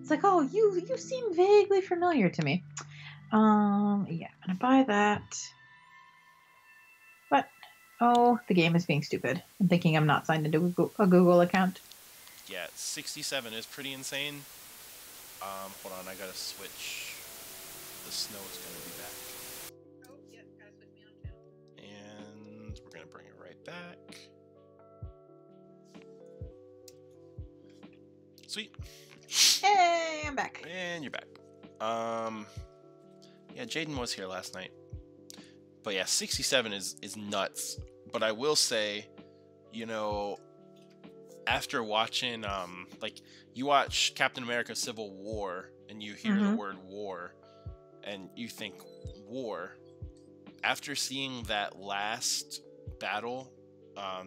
It's like, oh, you seem vaguely familiar to me. Yeah, I'm gonna buy that. But, oh, the game is being stupid. I'm thinking I'm not signed into a Google account. Yeah, 67 is pretty insane. Hold on, I gotta switch. The snow is gonna be back. Oh, yeah, gotta switch me on channel. And we're gonna bring it right back. Sweet. Hey, I'm back. And you're back. Yeah, Jaden was here last night. But yeah, 67 is nuts. But I will say, you know, after watching, like, you watch Captain America Civil War, and you hear the word war, and you think war. After seeing that last battle,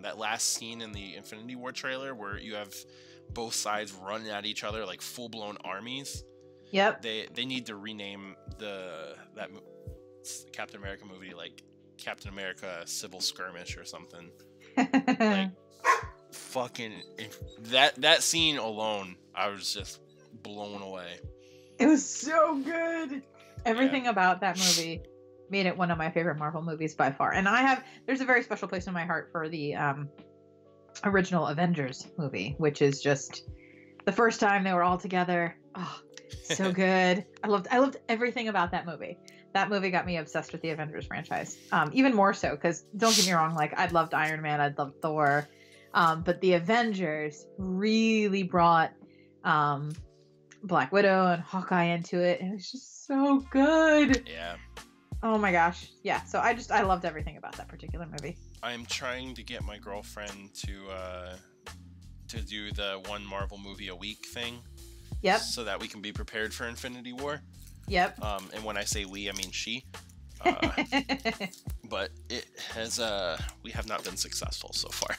that last scene in the Infinity War trailer, where you have both sides running at each other like full-blown armies. Yep. They need to rename that Captain America movie like Captain America Civil Skirmish or something. Like, fucking that scene alone, I was just blown away. It was so good. Everything about that movie made it one of my favorite Marvel movies by far. And there's a very special place in my heart for the original Avengers movie, which is just the first time they were all together. Oh, so good. I loved everything about that movie. That movie got me obsessed with the Avengers franchise. Even more so, because don't get me wrong, like, I'd loved Iron Man, I'd loved Thor, but the Avengers really brought Black Widow and Hawkeye into it. It was just so good. Yeah. Oh my gosh. Yeah. So I loved everything about that particular movie. I'm trying to get my girlfriend to do the one Marvel movie a week thing. Yep. So that we can be prepared for Infinity War. Yep. And when I say we, I mean she. But it has we have not been successful so far.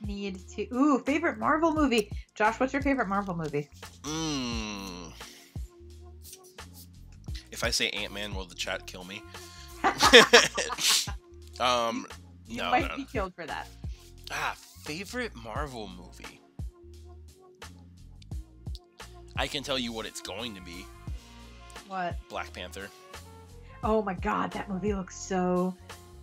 Need to. Ooh, favorite Marvel movie. Josh, what's your favorite Marvel movie? If I say Ant-Man, will the chat kill me? You might be killed for that. Favorite Marvel movie. I can tell you what it's going to be. What? Black Panther. Oh my god, that movie looks so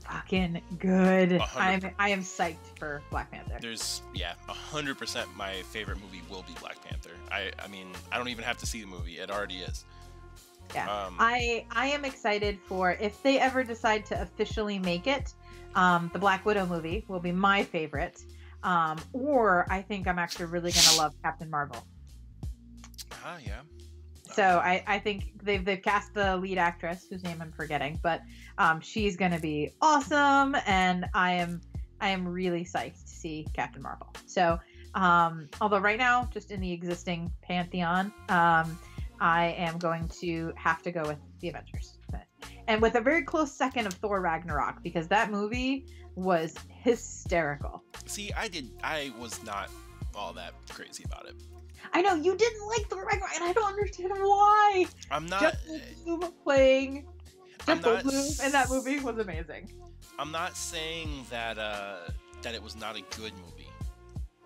fucking good. I am psyched for Black Panther. 100% my favorite movie will be Black Panther. I mean, I don't even have to see the movie. It already is. Yeah. I am excited for, if they ever decide to officially make it, the Black Widow movie will be my favorite. Or I think I'm actually really going to love Captain Marvel. Yeah. So I think they've cast the lead actress, whose name I'm forgetting, but she's going to be awesome, and I am I am really psyched to see Captain Marvel. So, although right now, just in the existing pantheon, I am going to have to go with the Avengers. And with a very close second of Thor Ragnarok, because that movie was hysterical. See, I was not all that crazy about it. I know you didn't like Thor Ragnarok, and I don't understand why. I'm not. Jeff Goldblum playing Jeff Goldblum in that movie was amazing. I'm not saying that that it was not a good movie,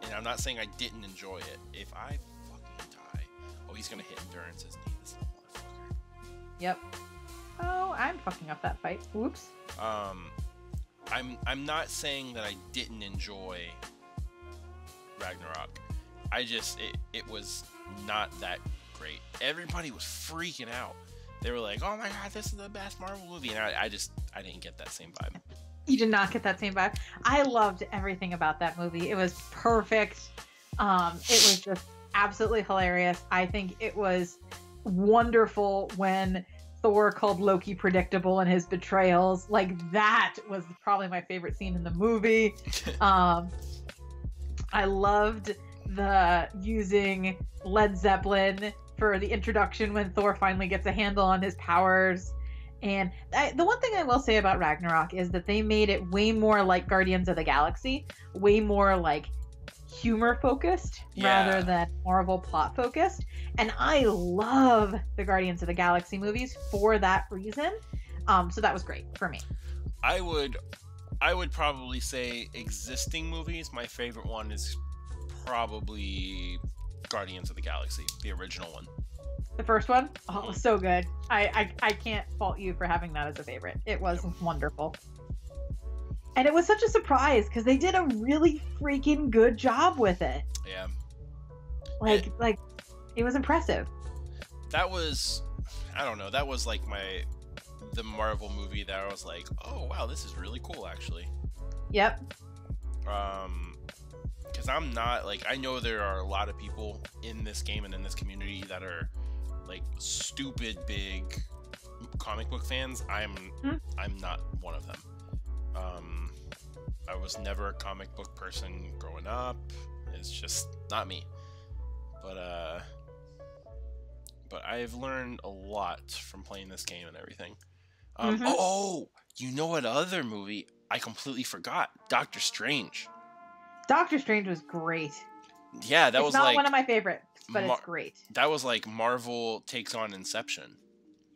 and I'm not saying I didn't enjoy it. If I fucking die, oh, he's gonna hit Endurance's knee, this little motherfucker. Yep. Oh, I'm fucking up that fight. Whoops. I'm not saying that I didn't enjoy Ragnarok. I just it was not that great. Everybody was freaking out. They were like, "Oh my god, this is the best Marvel movie," and I didn't get that same vibe. You did not get that same vibe. I loved everything about that movie. It was perfect. It was just absolutely hilarious. I think it was wonderful when Thor called Loki predictable in his betrayals. Like, that was probably my favorite scene in the movie. I loved the using Led Zeppelin for the introduction when Thor finally gets a handle on his powers. And the one thing I will say about Ragnarok is that they made it way more like Guardians of the Galaxy, way more like humor focused rather than Marvel plot focused. And I love the Guardians of the Galaxy movies for that reason. So that was great for me. I would probably say existing movies, my favorite one is probably Guardians of the Galaxy, the original one. The first one? Oh, it was so good. I can't fault you for having that as a favorite. It was wonderful. And it was such a surprise because they did a really freaking good job with it. Yeah. Like it was impressive. That was, I don't know, that was like the Marvel movie that I was like, oh wow, this is really cool actually. Yep. Because I'm not, like, I know there are a lot of people in this game and in this community that are like stupid big comic book fans. I'm not one of them. I was never a comic book person growing up. It's just not me. But I've learned a lot from playing this game and everything. Oh, you know what other movie I completely forgot? Doctor Strange. Doctor Strange was great. Yeah, that was not like one of my favorites, but it's great. That was like Marvel takes on Inception.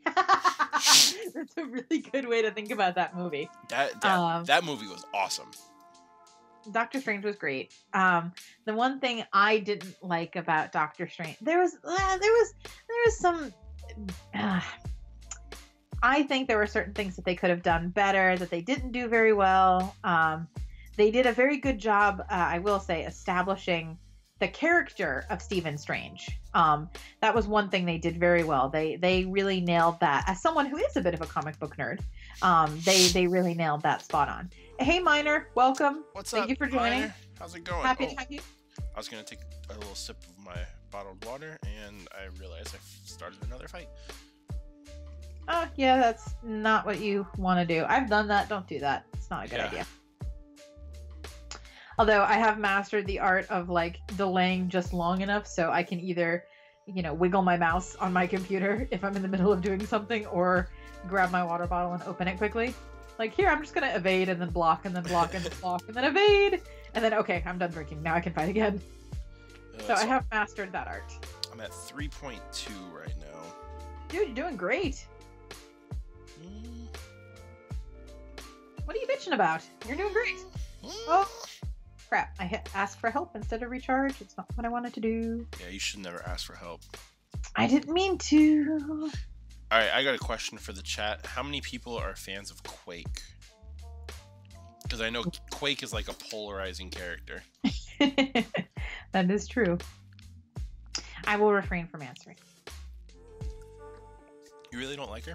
That's a really good way to think about that movie. That movie was awesome. Doctor Strange was great. The one thing I didn't like about Doctor Strange, there was some. I think there were certain things that they could have done better that they didn't do very well. They did a very good job, I will say, establishing the character of Stephen Strange. That was one thing they did very well. They really nailed that. As someone who is a bit of a comic book nerd, they really nailed that spot on. Hey, Miner, welcome. What's up? Thank you for joining. Miner? How's it going? Happy to have you. I was gonna take a little sip of my bottled water, and I realized I started another fight. Oh, yeah, that's not what you want to do. I've done that. Don't do that. It's not a good idea. Although I have mastered the art of like delaying just long enough so I can either, wiggle my mouse on my computer if I'm in the middle of doing something, or grab my water bottle and open it quickly. Like, here, I'm just going to evade and then block and then block and then block and then evade. And then, okay, I'm done drinking. Now I can fight again. So I have mastered that art. I'm at 3.2 right now. Dude, you're doing great. What are you bitching about? You're doing great. Oh, crap. I asked for help instead of recharge. It's not what I wanted to do. Yeah, you should never ask for help. I didn't mean to. All right, I got a question for the chat. How many people are fans of Quake? Because I know Quake is like a polarizing character. That is true. I will refrain from answering. You really don't like her?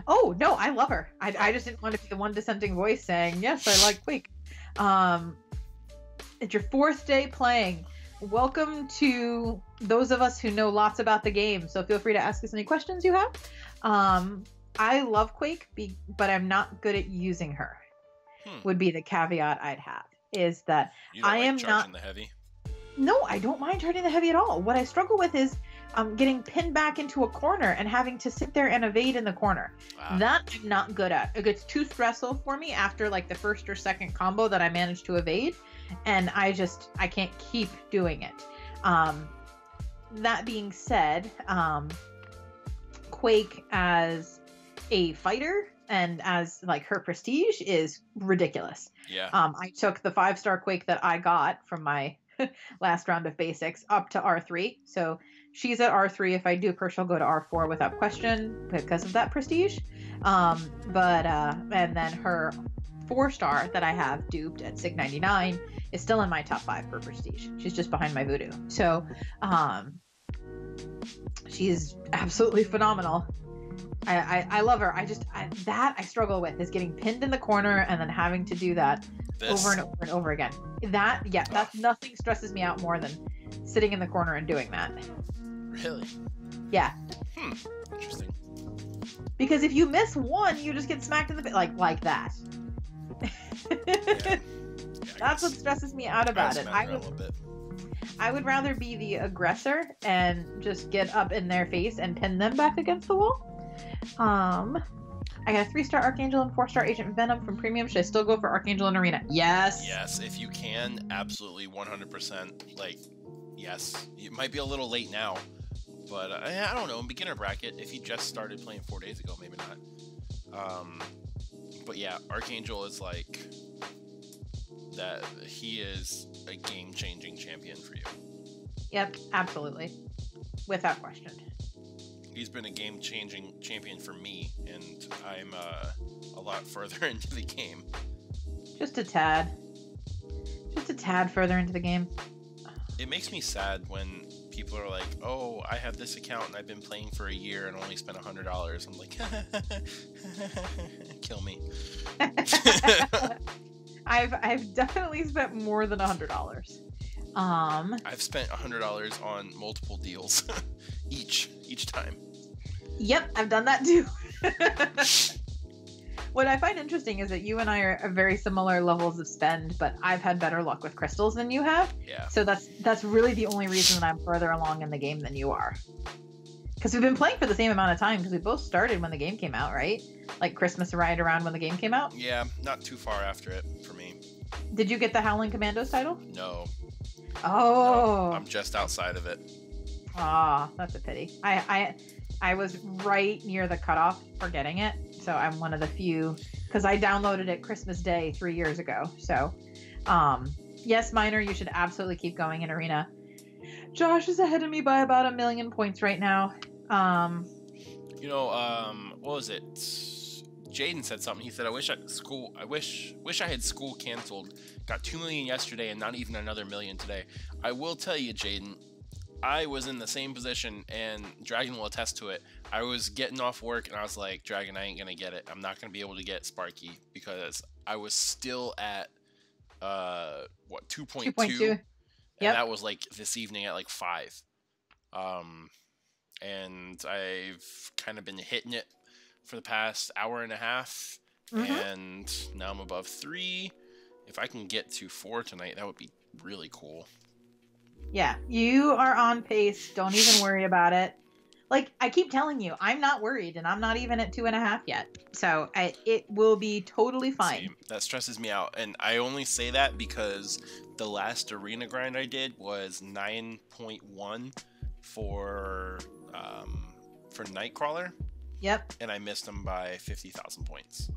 Oh, no, I love her. I just didn't want to be the one dissenting voice saying, yes, I like Quake. It's your 4th day playing. Welcome to those of us who know lots about the game. So feel free to ask us any questions you have. I love Quake, but I'm not good at using her. would be the caveat I'd have. Is that You don't I like am charging not. the heavy? No, I don't mind charging the heavy at all. What I struggle with is getting pinned back into a corner and having to sit there and evade in the corner. That I'm not good at. It gets too stressful for me after like the first or second combo that I manage to evade, and I can't keep doing it. That being said, Quake as a fighter and as like her prestige is ridiculous. Yeah. I took the 5-star Quake that I got from my last round of basics up to R3. So she's at R3. If I dupe her, she'll go to R4 without question because of that prestige. And then her 4-star that I have duped at Sig 99 is still in my top 5 for prestige. She's just behind my voodoo. So she's absolutely phenomenal. I love her. I struggle with is getting pinned in the corner and then having to do that over and over and over again. That's nothing stresses me out more than sitting in the corner and doing that. Really? Yeah. Interesting. Because if you miss one, you just get smacked in the face like that. Yeah, that's what stresses me out about it. I would rather be the aggressor and just get up in their face and pin them back against the wall. I got a 3-star Archangel and 4-star Agent Venom from Premium. Should I still go for Archangel and Arena? Yes. Yes, if you can, absolutely 100%. Like, yes. It might be a little late now, but I don't know. In beginner bracket, if you just started playing 4 days ago, maybe not. But yeah, Archangel is like that. He is a game-changing champion for you. Yep, absolutely, without question. He's been a game-changing champion for me, and I'm a lot further into the game. Just a tad further into the game. It makes me sad when people are like, "Oh, I have this account and I've been playing for a year and only spent $100." I'm like, kill me. I've definitely spent more than $100. I've spent $100 on multiple deals each time. Yep, I've done that too. What I find interesting is that you and I are very similar levels of spend, but I've had better luck with crystals than you have. Yeah. So that's really the only reason that I'm further along in the game than you are. Because we've been playing for the same amount of time, because we both started when the game came out, right? Like Christmas right around when the game came out? Yeah, not too far after it for me. Did you get the Howling Commandos title? No. Oh. No, I'm just outside of it. Ah, that's a pity. I was right near the cutoff for getting it, so I'm one of the few, because I downloaded it Christmas Day 3 years ago. So, yes, Miner, you should absolutely keep going in Arena. Josh is ahead of me by about 1 million points right now. What was it? Jaden said something. He said, I wish I had school canceled. Got 2 million yesterday and not even another 1 million today. I will tell you, Jaden, I was in the same position, and Dragon will attest to it. I was getting off work, and I was like, Dragon, I ain't going to get it. I'm not going to be able to get Sparky, because I was still at, 2.2? 2.2. And yep. that was, like, this evening at, like, 5. And I've kind of been hitting it for the past hour and a half, and now I'm above 3. If I can get to 4 tonight, that would be really cool. Yeah, you are on pace. Don't even worry about it. Like, I keep telling you, I'm not worried, and I'm not even at 2.5 yet. So it will be totally fine. See, that stresses me out, and I only say that because the last arena grind I did was 9.1 for Nightcrawler. Yep. And I missed them by 50,000 points.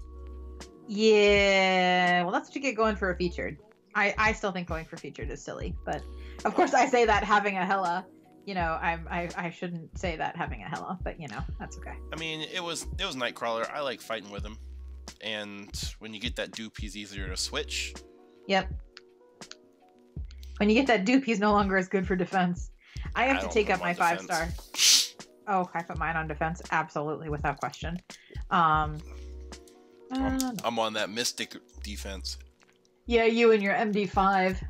Yeah, well, that's what you get going for a featured. I still think going for featured is silly, but of course I say that having a Hela, I shouldn't say that having a Hela, but that's okay. I mean, it was Nightcrawler. I like fighting with him, and when you get that dupe, he's easier to switch. Yep. When you get that dupe, he's no longer as good for defense. I have to take up my 5-star. Oh, I put mine on defense, absolutely, without question. I'm on that Mystic defense. Yeah, you and your MD5.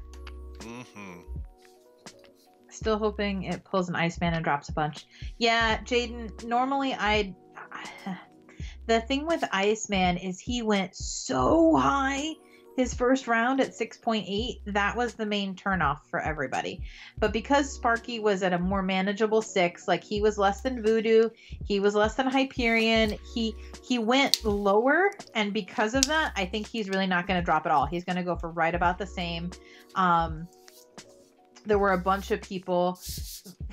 Mm-hmm. Still hoping it pulls an Iceman and drops a bunch. Yeah, Jaden, normally the thing with Iceman is he went so high his first round at 6.8, that was the main turnoff for everybody. But because Sparky was at a more manageable 6, like he was less than Voodoo, he was less than Hyperion, he went lower, and because of that, I think he's really not going to drop at all. He's going to go for right about the same. There were a bunch of people,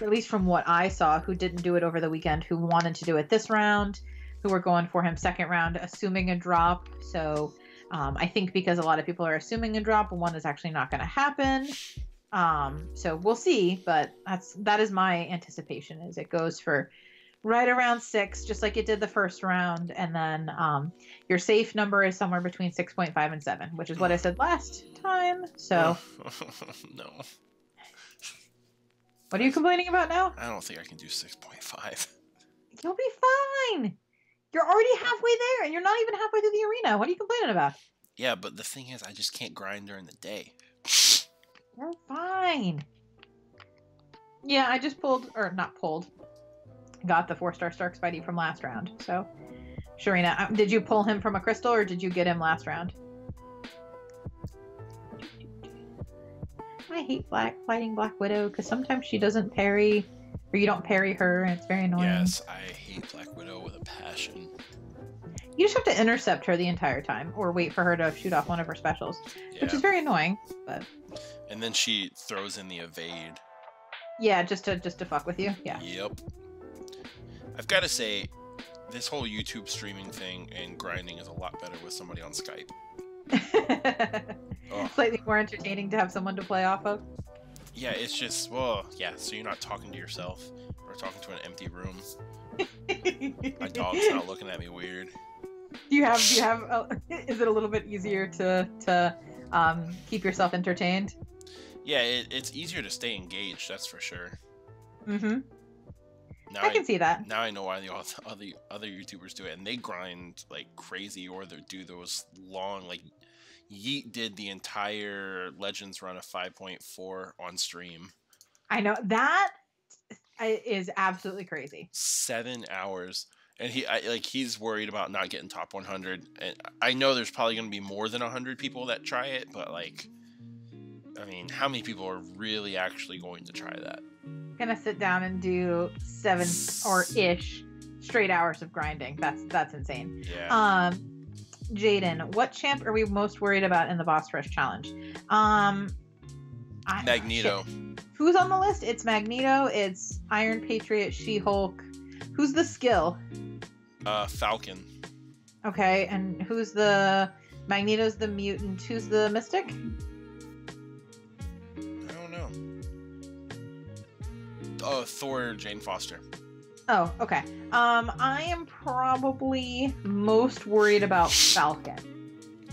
at least from what I saw, who didn't do it over the weekend, who wanted to do it this round, who were going for him second round, assuming a drop. So I think because a lot of people are assuming a drop, one is actually not going to happen. So we'll see, but that is my anticipation, is it goes for right around 6, just like it did the first round. And then your safe number is somewhere between 6.5 and 7, which is what I said last time. So no. What are you complaining about now? I don't think I can do 6.5. You'll be fine. You're already halfway there, and you're not even halfway through the arena. What are you complaining about? Yeah, but the thing is, I just can't grind during the day. You're fine. Yeah, I just got the 4-star Stark Spidey from last round. So, Sharina, did you pull him from a crystal, or did you get him last round? I hate fighting Black Widow, because sometimes she doesn't parry, or you don't parry her, and it's very annoying. Yes, I hate Black Widow with a passion. You just have to intercept her the entire time, or wait for her to shoot off one of her specials, which is very annoying. But and then she throws in the evade. Yeah, just to fuck with you. Yeah. Yep. I've got to say, this whole YouTube streaming thing and grinding is a lot better with somebody on Skype. Slightly more entertaining to have someone to play off of. Yeah, it's just, well, yeah, so you're not talking to yourself or talking to an empty room. My dog's not looking at me weird. Do you have is it a little bit easier to keep yourself entertained? Yeah, it's easier to stay engaged, that's for sure. Mm-hmm. Now I can see that. Now I know why the other YouTubers do it, and they grind like crazy, or they do those long, like Yeet did the entire Legends run of 5.4 on stream. I know that is absolutely crazy. 7 hours, and he's worried about not getting top 100. And I know there's probably going to be more than 100 people that try it, but like, I mean, how many people are really actually going to try that? Gonna sit down and do 7 or ish straight hours of grinding. That's insane. Yeah. Jaden, what champ are we most worried about in the boss rush challenge? Magneto. Shit. Who's on the list? It's Magneto. It's Iron Patriot, She-Hulk. Who's the skill? Falcon. Okay, and who's the Magneto's the mutant? Who's the mystic? I don't know. Oh, Thor, Jane Foster. Oh, okay. I am probably most worried about Falcon.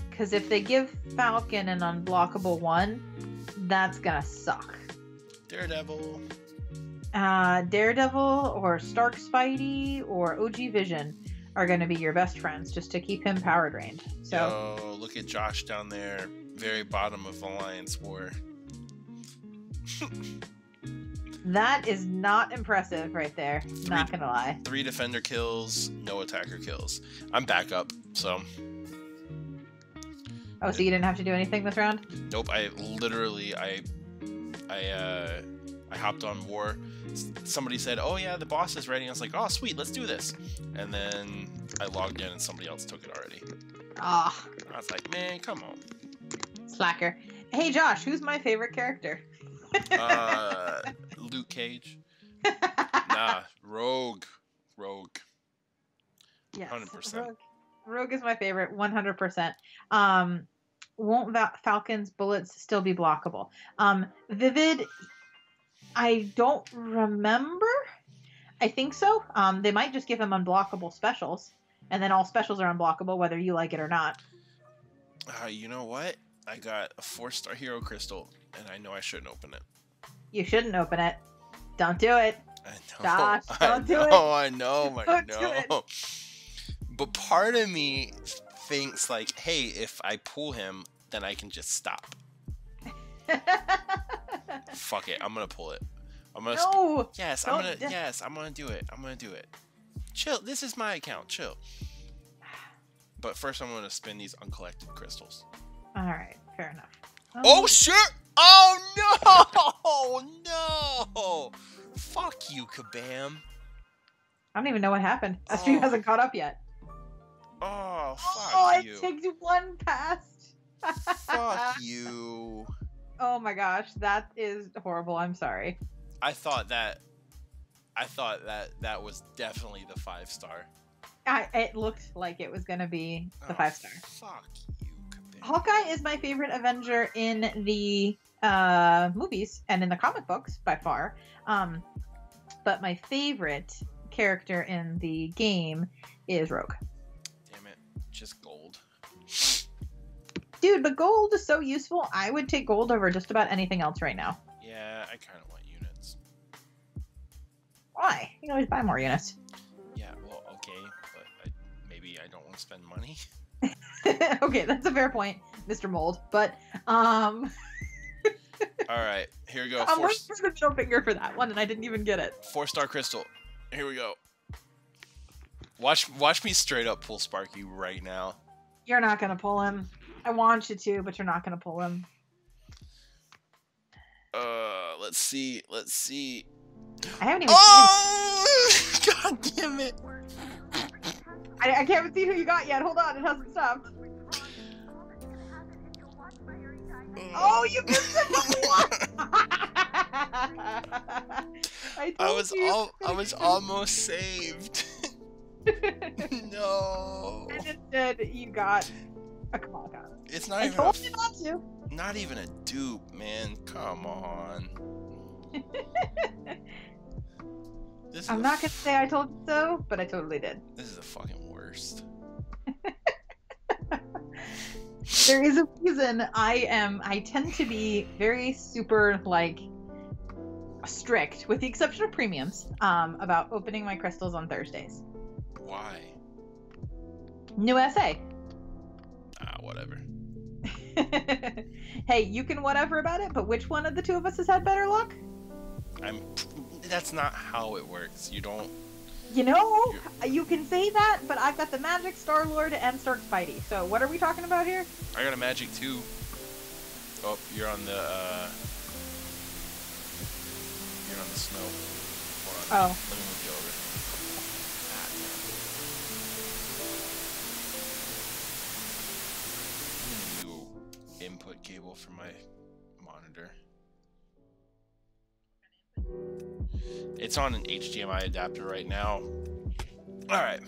Because if they give Falcon an unblockable 1, that's gonna suck. Daredevil. Daredevil or Stark Spidey or OG Vision are gonna be your best friends just to keep him power drained. So Yo, look at Josh down there, very bottom of Alliance War. that is not impressive right there. Not gonna lie. 3 defender kills, no attacker kills. I'm back up, so. Oh, so you didn't have to do anything this round? Nope. I hopped on War. Somebody said, "Oh yeah, the boss is ready." I was like, "Oh sweet, let's do this." And then I logged in and somebody else took it already. Ah. I was like, "Man, come on." Slacker. Hey Josh, who's my favorite character? Luke Cage. Nah, Rogue. Yes. 100%. Rogue is my favorite, 100%. Won't Falcon's bullets still be blockable? Vivid, I don't remember. I think so. They might just give him unblockable specials, and then all specials are unblockable whether you like it or not. You know what? I got a 4-star hero crystal, and I know I shouldn't open it. You shouldn't open it. Don't do it. I know. Josh, don't do it. I know. Don't do it. But part of me thinks like, hey, if I pull him, then I can just stop. Fuck it, I'm gonna pull it. I'm gonna. No. Yes, I'm gonna. Yes, I'm gonna do it. I'm gonna do it. Chill. This is my account. Chill. But first, I'm gonna spin these uncollected crystals. All right, fair enough. Oh shit! Oh no! No! Fuck you, Kabam. I don't even know what happened. That stream hasn't caught up yet. Oh, fuck you. It takes one past. Fuck you. Oh my gosh, that is horrible. I'm sorry. I thought that was definitely the 5-star. It looked like it was gonna be the 5-star. Fuck you, Kabam. Hawkeye is my favorite Avenger in the movies and in the comic books by far. But my favorite character in the game is Rogue. Damn it, just gold. Dude, but gold is so useful. I would take gold over just about anything else right now. Yeah, I kind of want units. Why? You can always buy more units. Yeah, well, okay, but maybe I don't want to spend money. Okay, that's a fair point, Mr. Mold. But All right, here we go. I'm waiting for the middle finger for that one, and I didn't even get it. 4-star crystal. Here we go. Watch me straight up pull Sparky right now. You're not gonna pull him. I want you to, but you're not gonna pull him. Let's see. I haven't even seen it. God damn it. I can't see who you got yet. Hold on, it hasn't stopped. Oh, you missed it! I was almost saved. No. And instead, you got a Kamaka. It's not I even. told you not to. Not even a dupe, man. Come on. I'm not gonna say I told you so, but I totally did. This is the fucking worst. There is a reason I tend to be very super, like, strict, with the exception of premiums, about opening my crystals on Thursdays. Why? New essay. Whatever. Hey, you can whatever about it, but which one of the two of us has had better luck? That's not how it works. You don't. You know, you can say that, but I've got the Magic, Star-Lord, and Stark Spidey. So what are we talking about here? I got a Magic too. Oh, you're on the snow. Hold on. Oh. Let me move you over. New input cable for my monitor. It's on an HDMI adapter right now. Alright.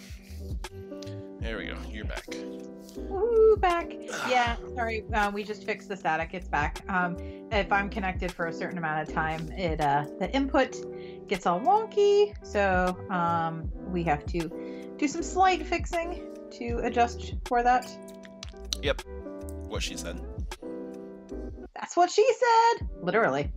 There we go. You're back. Woohoo, back. Yeah, sorry. We just fixed the static. It's back. If I'm connected for a certain amount of time, the input gets all wonky. So we have to do some slight fixing to adjust for that. Yep. What she said. That's what she said. Literally.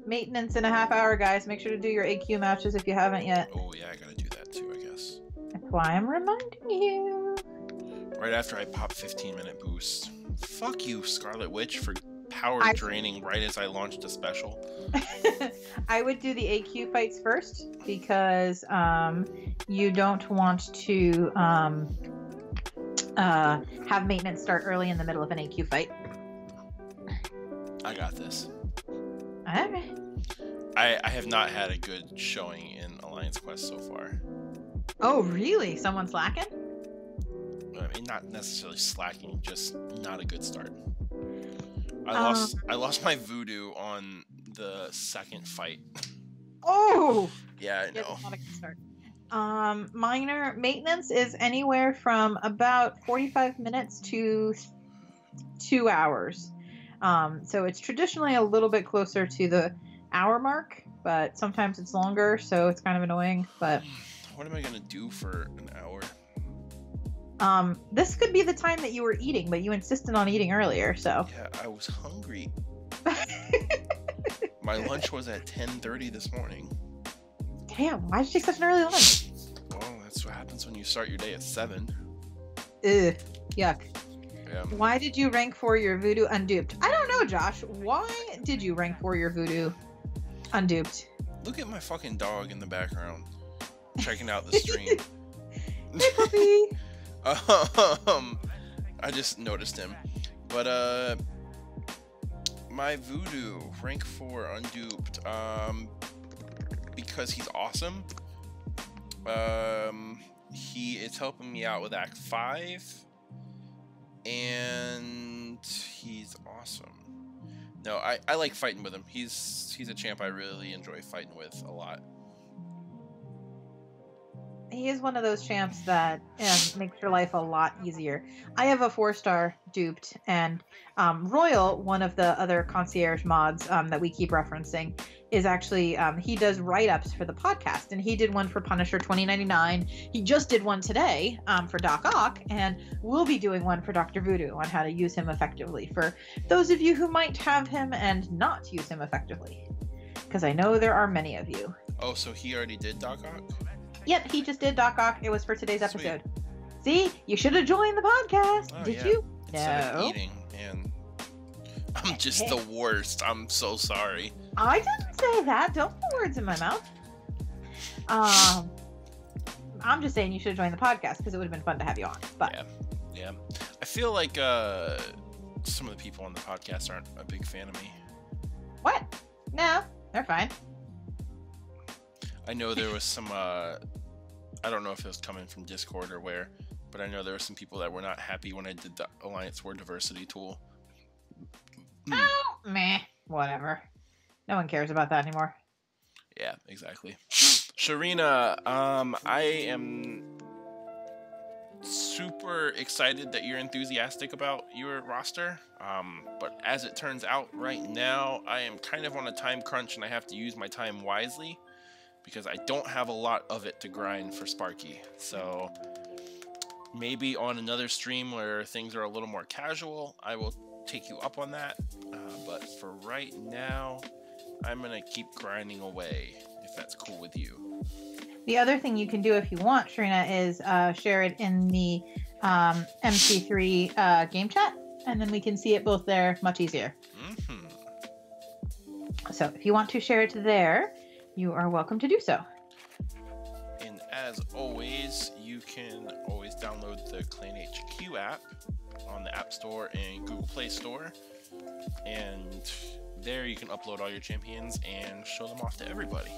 Maintenance in a half hour, guys. Make sure to do your AQ matches if you haven't yet. Oh yeah, I gotta do that too, I guess. That's why I'm reminding you. Right after I pop 15-minute boost. Fuck you, Scarlet Witch, for power draining right as I launched a special. I would do the AQ fights first because you don't want to have maintenance start early in the middle of an AQ fight. I got this. Alright. I have not had a good showing in Alliance Quest so far. Oh, really? Someone's slacking? I mean, not necessarily slacking, just not a good start. I lost my voodoo on the second fight. Oh! Yeah, I know. Not a good start. Minor maintenance is anywhere from about 45 minutes to 2 hours. So it's traditionally a little bit closer to the hour mark, but sometimes it's longer, so it's kind of annoying. But what am I gonna do for an hour? This could be the time that you were eating, but you insisted on eating earlier, so. Yeah, I was hungry. My lunch was at 10:30 this morning. Damn, why'd you take such an early lunch? Well, that's what happens when you start your day at 7. Ugh, yuck. Yeah. Why did you rank for your voodoo unduped? I don't know, Josh. Why did you rank for your voodoo unduped? Look at my fucking dog in the background, checking out the stream. Hey, puppy. I just noticed him. But my Voodoo rank 4 unduped. Because he's awesome. He is helping me out with Act 5. And he's awesome. No, I like fighting with him. He's a champ I really enjoy fighting with a lot. He is one of those champs that makes your life a lot easier. I have a 4-star duped, and Royal, one of the other concierge mods that we keep referencing, is actually, he does write-ups for the podcast, and he did one for Punisher 2099. He just did one today for Doc Ock, and we'll be doing one for Dr. Voodoo on how to use him effectively for those of you who might have him and not use him effectively. Because I know there are many of you. Oh, so he already did Doc Ock? Yep, he just did Doc Ock. It was for today's episode. See, you should have joined the podcast. Oh, did yeah. you? Instead No. of eating, man. I'm just the worst. I'm so sorry. I didn't say that. Don't put words in my mouth. I'm just saying you should have joined the podcast because it would have been fun to have you on. But yeah. I feel like some of the people on the podcast aren't a big fan of me. What? No, they're fine. I know there was some, I don't know if it was coming from Discord or where, but I know there were some people that were not happy when I did the Alliance War Diversity tool. Oh, meh. Whatever. No one cares about that anymore. Yeah, exactly. Sharina, I am super excited that you're enthusiastic about your roster, but as it turns out right now, I am kind of on a time crunch and I have to use my time wisely, because I don't have a lot of it to grind for Sparky. So maybe on another stream where things are a little more casual, I will take you up on that. But for right now, I'm going to keep grinding away, if that's cool with you. The other thing you can do if you want, Sharina, is share it in the MC3 game chat, and then we can see it both there much easier. Mm-hmm. So if you want to share it there, you are welcome to do so. And as always, you can always download the Clan HQ app on the App Store and Google Play Store. And there you can upload all your champions and show them off to everybody.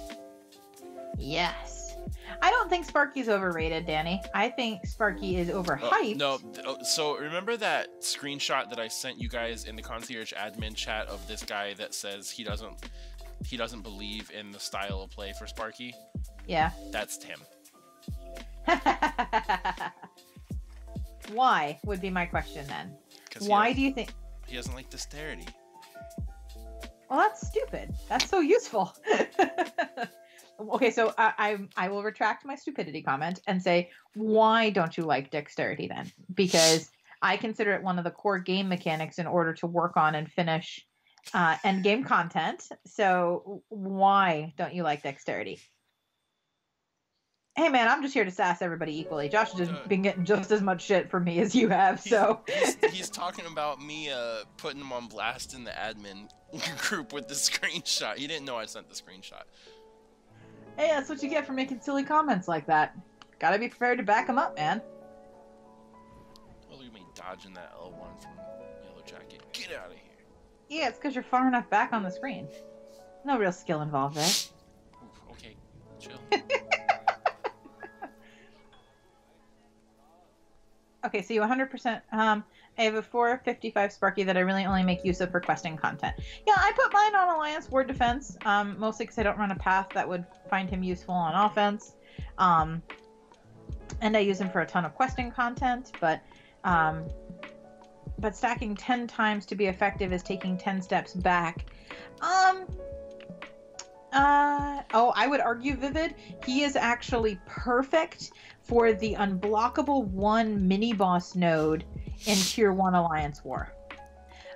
Yes. I don't think Sparky's overrated, Danny. I think Sparky is overhyped. So remember that screenshot that I sent you guys in the concierge admin chat of this guy that says he doesn't believe in the style of play for Sparky? Yeah. That's him. Why would be my question then? Why do you think he doesn't like dexterity? Well, that's stupid. That's so useful. Okay, so I will retract my stupidity comment and say, why don't you like dexterity then? Because I consider it one of the core game mechanics in order to work on and finish end game content. So why don't you like dexterity? Hey man, I'm just here to sass everybody equally. Josh has just been getting just as much shit from me as you have, so... He's talking about me putting him on blast in the admin group with the screenshot. He didn't know I sent the screenshot. Hey, that's what you get for making silly comments like that. Gotta be prepared to back them up, man. Oh, look at me dodging that L1 from Yellow Jacket. Get out of here. Yeah, it's because you're far enough back on the screen. No real skill involved there. Ooh, okay, chill. Okay, so you 100%. I have a 455 Sparky that I really only make use of for questing content. Yeah, I put mine on Alliance Ward Defense, mostly because I don't run a path that would find him useful on offense. And I use him for a ton of questing content, but stacking 10 times to be effective is taking 10 steps back. I would argue, Vivid, he is actually perfect for the unblockable 1 mini-boss node in Tier 1 Alliance War.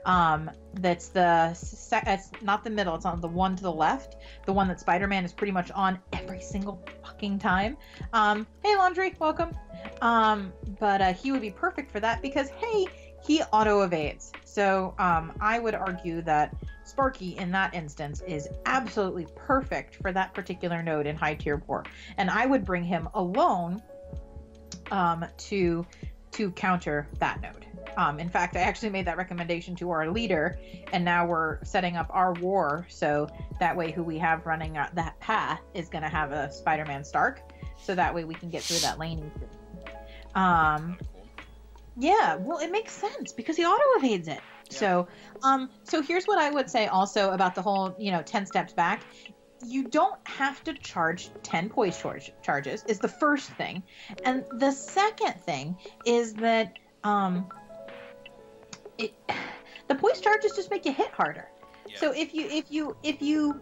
That's it's not the middle, it's on the one to the left. The one that Spider-Man is pretty much on every single fucking time. Hey, Laundry, welcome. But he would be perfect for that because, hey, he auto-evades. So I would argue that Sparky, in that instance, is absolutely perfect for that particular node in high tier war. And I would bring him alone to counter that node. In fact, I actually made that recommendation to our leader, and now we're setting up our war so that way who we have running that path is going to have a Spider-Man Stark, so that way we can get through that laning. Yeah, well, it makes sense because he auto evades it. Yeah. So here's what I would say also about the whole 10 steps back. You don't have to charge 10 poise charges is the first thing, and the second thing is that the poise charges just make you hit harder. Yeah. So if you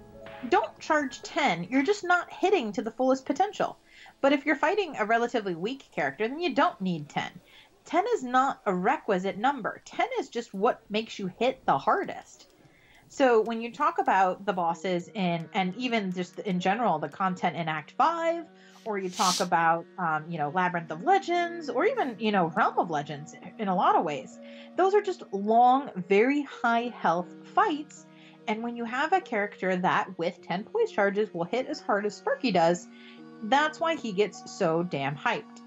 don't charge 10, you're just not hitting to the fullest potential. But if you're fighting a relatively weak character, then you don't need 10. 10 is not a requisite number. 10 is just what makes you hit the hardest. So when you talk about the bosses and even just in general, the content in Act 5, or you talk about, Labyrinth of Legends, or even, Realm of Legends in a lot of ways, those are just long, very high health fights. And when you have a character that with 10 poise charges will hit as hard as Sparky does, that's why he gets so damn hyped.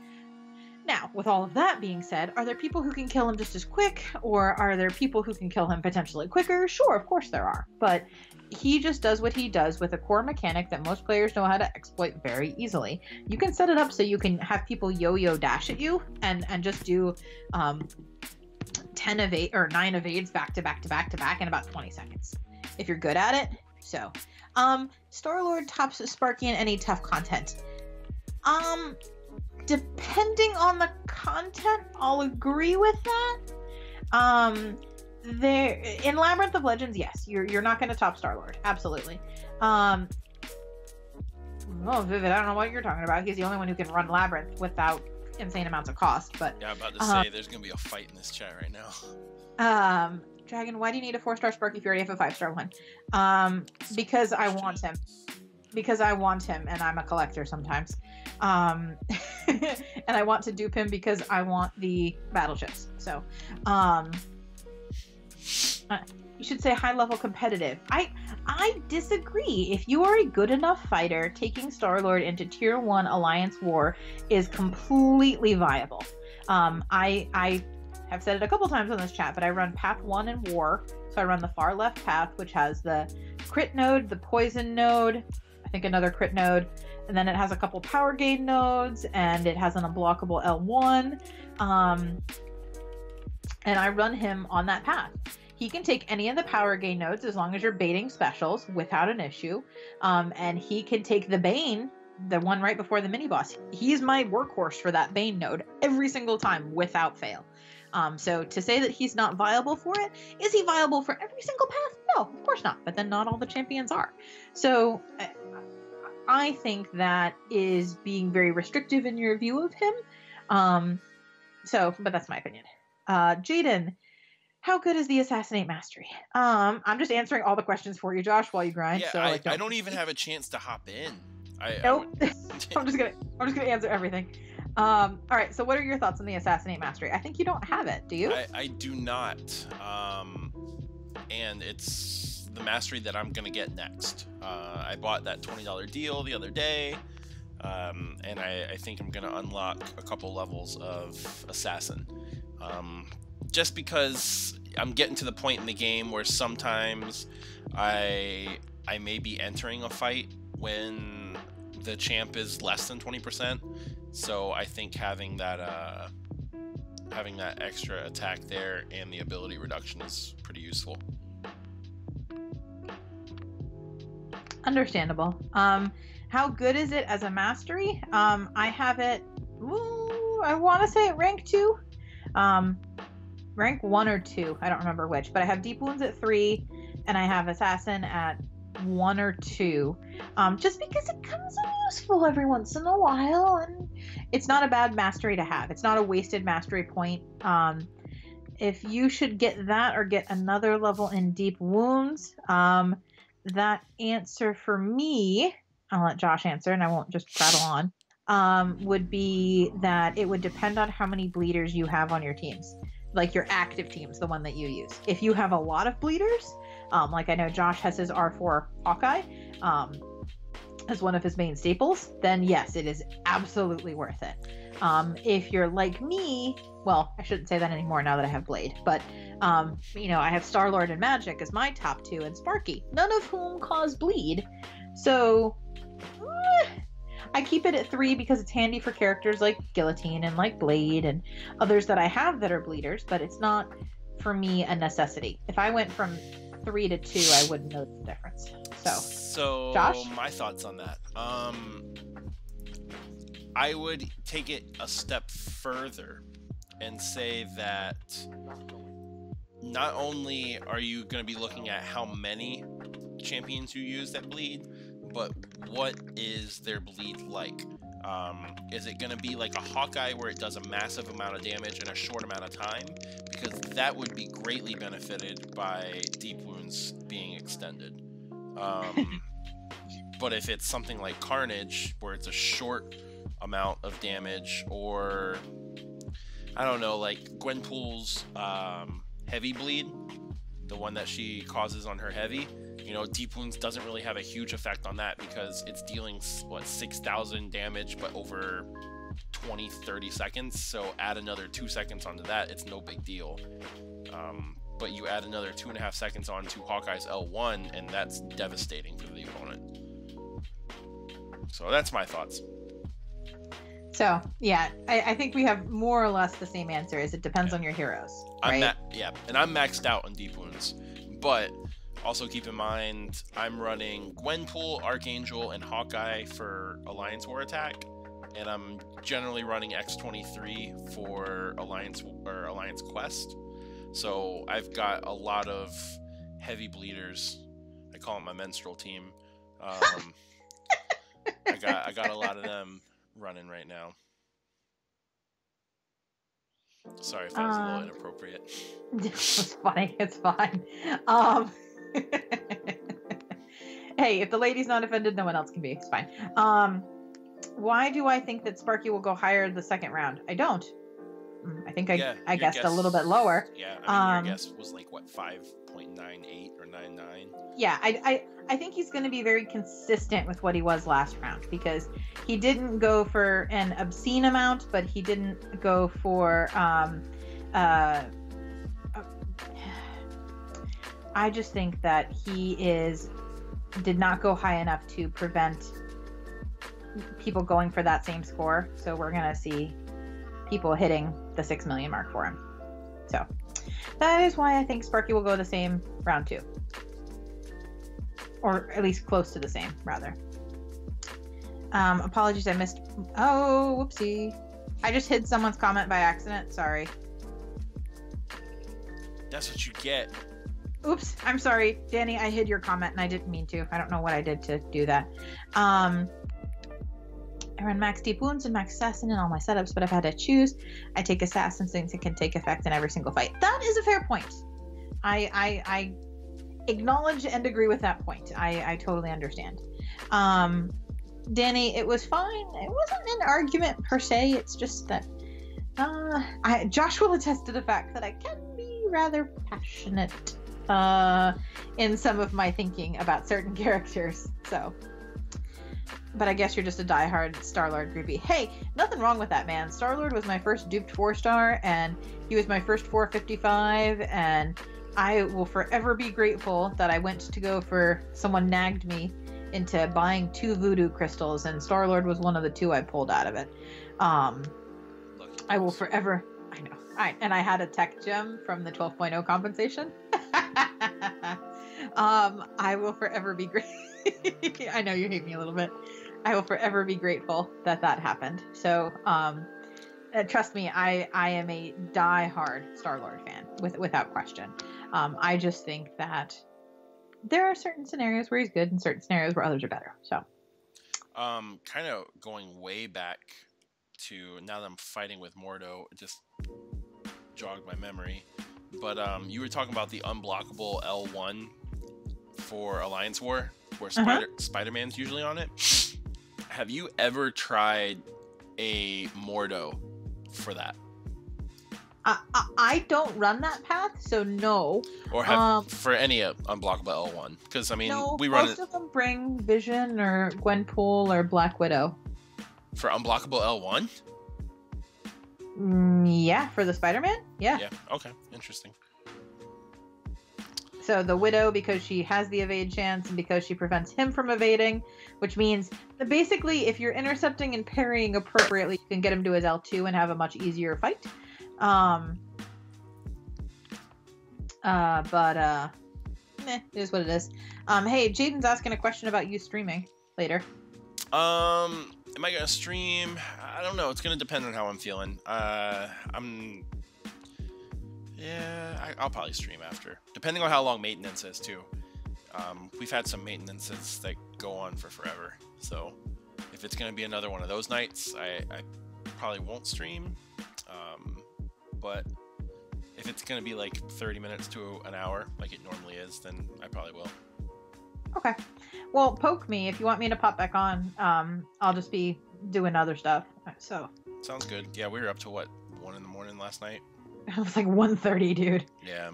Now, with all of that being said, are there people who can kill him just as quick, or are there people who can kill him potentially quicker? Sure, of course there are, but he just does what he does with a core mechanic that most players know how to exploit very easily. You can set it up so you can have people yo-yo dash at you and just do 10 evade or 9 evades back to back to back to back in about 20 seconds if you're good at it. So, Star-Lord tops Sparky in any tough content. Depending on the content, I'll agree with that. There in Labyrinth of Legends, yes, you're not going to top Star-Lord, absolutely. Oh, Vivid, I don't know what you're talking about. He's the only one who can run Labyrinth without insane amounts of cost. But yeah, I'm about to say there's going to be a fight in this chat right now. Dragon, why do you need a 4-star Sparky if you already have a 5-star one? Because I want him. Because I want him, and I'm a collector sometimes. And I want to dupe him because I want the battleships. So, you should say high-level competitive. I disagree. If you are a good enough fighter, taking Star-Lord into Tier 1 Alliance War is completely viable. I have said it a couple times on this chat, but I run Path 1 in War. So I run the far left path, which has the crit node, the poison node, I think another crit node, and then it has a couple power gain nodes, and it has an unblockable L1. And I run him on that path. He can take any of the power gain nodes as long as you're baiting specials without an issue. And he can take the Bane, the one right before the mini boss. He's my workhorse for that Bane node every single time without fail. So to say that he's not viable for it, is he viable for every single path? No, of course not. But then not all the champions are. So I think that is being very restrictive in your view of him. But that's my opinion. Jaden, how good is the Assassinate Mastery? I'm just answering all the questions for you, Josh, while you grind. Yeah, so I don't even have a chance to hop in. Nope. I'm just gonna answer everything. All right. So, what are your thoughts on the Assassinate Mastery? I think you don't have it. Do you? I do not. And it's the mastery that I'm gonna get next. I bought that $20 deal the other day, and I think I'm gonna unlock a couple levels of Assassin. Just because I'm getting to the point in the game where sometimes I may be entering a fight when the champ is less than 20%. So I think having that extra attack there and the ability reduction is pretty useful. Understandable. How good is it as a mastery? I have it. I want to say at rank 2. Rank 1 or 2, I don't remember which, but I have Deep Wounds at 3, and I have Assassin at 1 or 2, just because it comes in useful every once in a while, and it's not a bad mastery to have. It's not a wasted mastery point. If you should get that or get another level in Deep Wounds, that answer for me, I'll let Josh answer, and I won't just prattle on, would be that it would depend on how many bleeders you have on your teams. Like your active teams, the one that you use. If you have a lot of bleeders, like I know Josh has his R4 Hawkeye as one of his main staples, then yes, it is absolutely worth it. If you're like me, well, I shouldn't say that anymore now that I have Blade, but I have Star-Lord and Magic as my top two, and Sparky, none of whom cause bleed. So I keep it at 3 because it's handy for characters like Guillotine and like Blade and others that I have that are bleeders, but it's not for me a necessity. If I went from 3 to 2, I wouldn't know the difference. So Josh? My thoughts on that. I would take it a step further and say that not only are you going to be looking at how many champions you use that bleed, but what is their bleed like? Is it going to be like a Hawkeye where it does a massive amount of damage in a short amount of time? Because that would be greatly benefited by Deep Wounds being extended. But if it's something like Carnage, where it's a short amount of damage, or I don't know, like Gwenpool's heavy bleed, the one that she causes on her heavy, Deep Wounds doesn't really have a huge effect on that because it's dealing 6,000 damage but over 20-30 seconds, so add another 2 seconds onto that, it's no big deal. But you add another 2.5 seconds onto Hawkeye's L1 and that's devastating for the opponent. So that's my thoughts. So yeah, I think we have more or less the same answer. Is it depends on your heroes, right? And I'm maxed out on Deep Wounds, but also keep in mind I'm running Gwenpool, Archangel, and Hawkeye for Alliance War attack, and I'm generally running X-23 for Alliance Quest. So I've got a lot of heavy bleeders. I call it my menstrual team. I got a lot of them running right now. Sorry if that was a little inappropriate. It's funny. It's fine. Hey, if the lady's not offended, no one else can be. It's fine. Why do I think that Sparky will go higher the second round? I don't. I think I guessed a little bit lower. Yeah, I mean, your guess was like, what, 5.98 or 9.9? Yeah, I think he's going to be very consistent with what he was last round, because he didn't go for an obscene amount, but he didn't go for I just think that he did not go high enough to prevent people going for that same score. So we're going to see people hitting the 6 million mark for him. So that is why I think Sparky will go the same round 2. Or at least close to the same, rather. Apologies, I missed... Oh, whoopsie. I just hid someone's comment by accident. Sorry. That's what you get. Oops, I'm sorry. Danny, I hid your comment and I didn't mean to. I don't know what I did to do that. I run max Deep Wounds and max Assassin in all my setups, but I've had to choose. I take Assassin since it can take effect in every single fight. That is a fair point. I acknowledge and agree with that point. I totally understand. Danny, it was fine. It wasn't an argument per se. It's just that Josh will attest to the fact that I can be rather passionate in some of my thinking about certain characters. So, but I guess you're just a diehard Star-Lord groupie. Hey, nothing wrong with that, man. Star-Lord was my first duped 4-star, and he was my first 455, and I will forever be grateful that I went to go for... Someone nagged me into buying 2 voodoo crystals, and Star-Lord was one of the 2 I pulled out of it. I will forever... I know. And I had a tech gem from the 12.0 compensation. I will forever be I know you hate me a little bit. I will forever be grateful that happened. So, trust me, I am a die-hard Star-Lord fan, without question. I just think that there are certain scenarios where he's good and certain scenarios where others are better. So, kind of going way back to now that I'm fighting with Mordo, it just jogged my memory. But you were talking about the unblockable L1 for Alliance War, where Spider-Man's usually on it. Have you ever tried a Mordo for that? I don't run that path, so no. Or have for any unblockable L1? Because I mean, no, we run most of them bring Vision or Gwenpool or Black Widow. For unblockable L1? Yeah, for the Spider-Man? Yeah. Yeah, okay, interesting. So the Widow, because she has the evade chance and because she prevents him from evading, which means that basically if you're intercepting and parrying appropriately, you can get him to his L2 and have a much easier fight. It is what it is. Hey, Jaden's asking a question about you streaming later. Am I gonna stream? I don't know. It's gonna depend on how I'm feeling. I'll probably stream after, depending on how long maintenance is too. We've had some maintenances that go on for forever, so if it's gonna be another one of those nights, I probably won't stream. But if it's gonna be like 30 minutes to an hour, like it normally is, then I probably will. Okay. Well, poke me if you want me to pop back on. I'll just be doing other stuff. So. Sounds good. Yeah, we were up to what, 1 in the morning last night. It was like 1:30, dude. Yeah.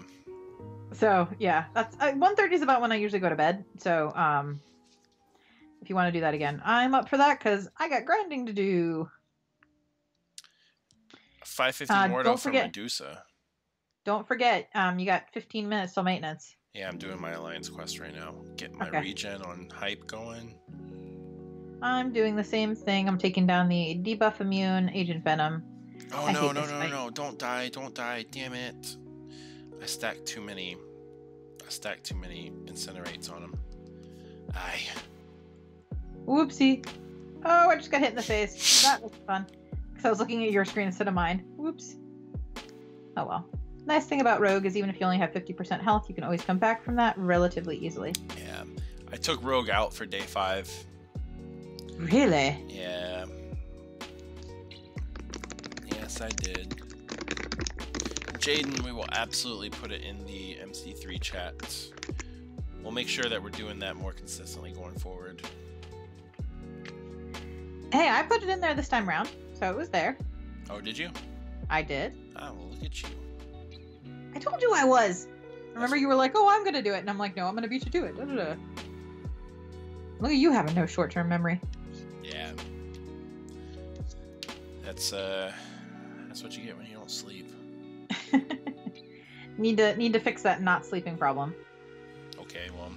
So yeah, that's 1:30 is about when I usually go to bed. So if you want to do that again, I'm up for that because I got grinding to do. 550 Mordo from Medusa. Don't forget, you got 15 minutes till maintenance. Yeah, I'm doing my Alliance quest right now. Getting my regen on hype going. I'm doing the same thing. I'm taking down the debuff immune Agent Venom. Oh, no. Don't die. Damn it. I stacked too many incinerates on him. Aye. Whoopsie. Oh, I just got hit in the face. That was fun. Because I was looking at your screen instead of mine. Whoops. Oh well. Nice thing about Rogue is even if you only have 50% health, you can always come back from that relatively easily. Yeah. I took Rogue out for day 5. Really? Yeah. Yes, I did. Jaden, we will absolutely put it in the MC3 chat. We'll make sure that we're doing that more consistently going forward. Hey, I put it in there this time round, so it was there. Oh, did you? I did. Oh, well, look at you. I told you I was. Remember, you were like, "Oh, I'm gonna do it," and I'm like, "No, I'm gonna beat you to it." Da, da, da. Look at you having no short-term memory. Yeah. That's what you get when you don't sleep. Need to fix that not sleeping problem. Okay, well,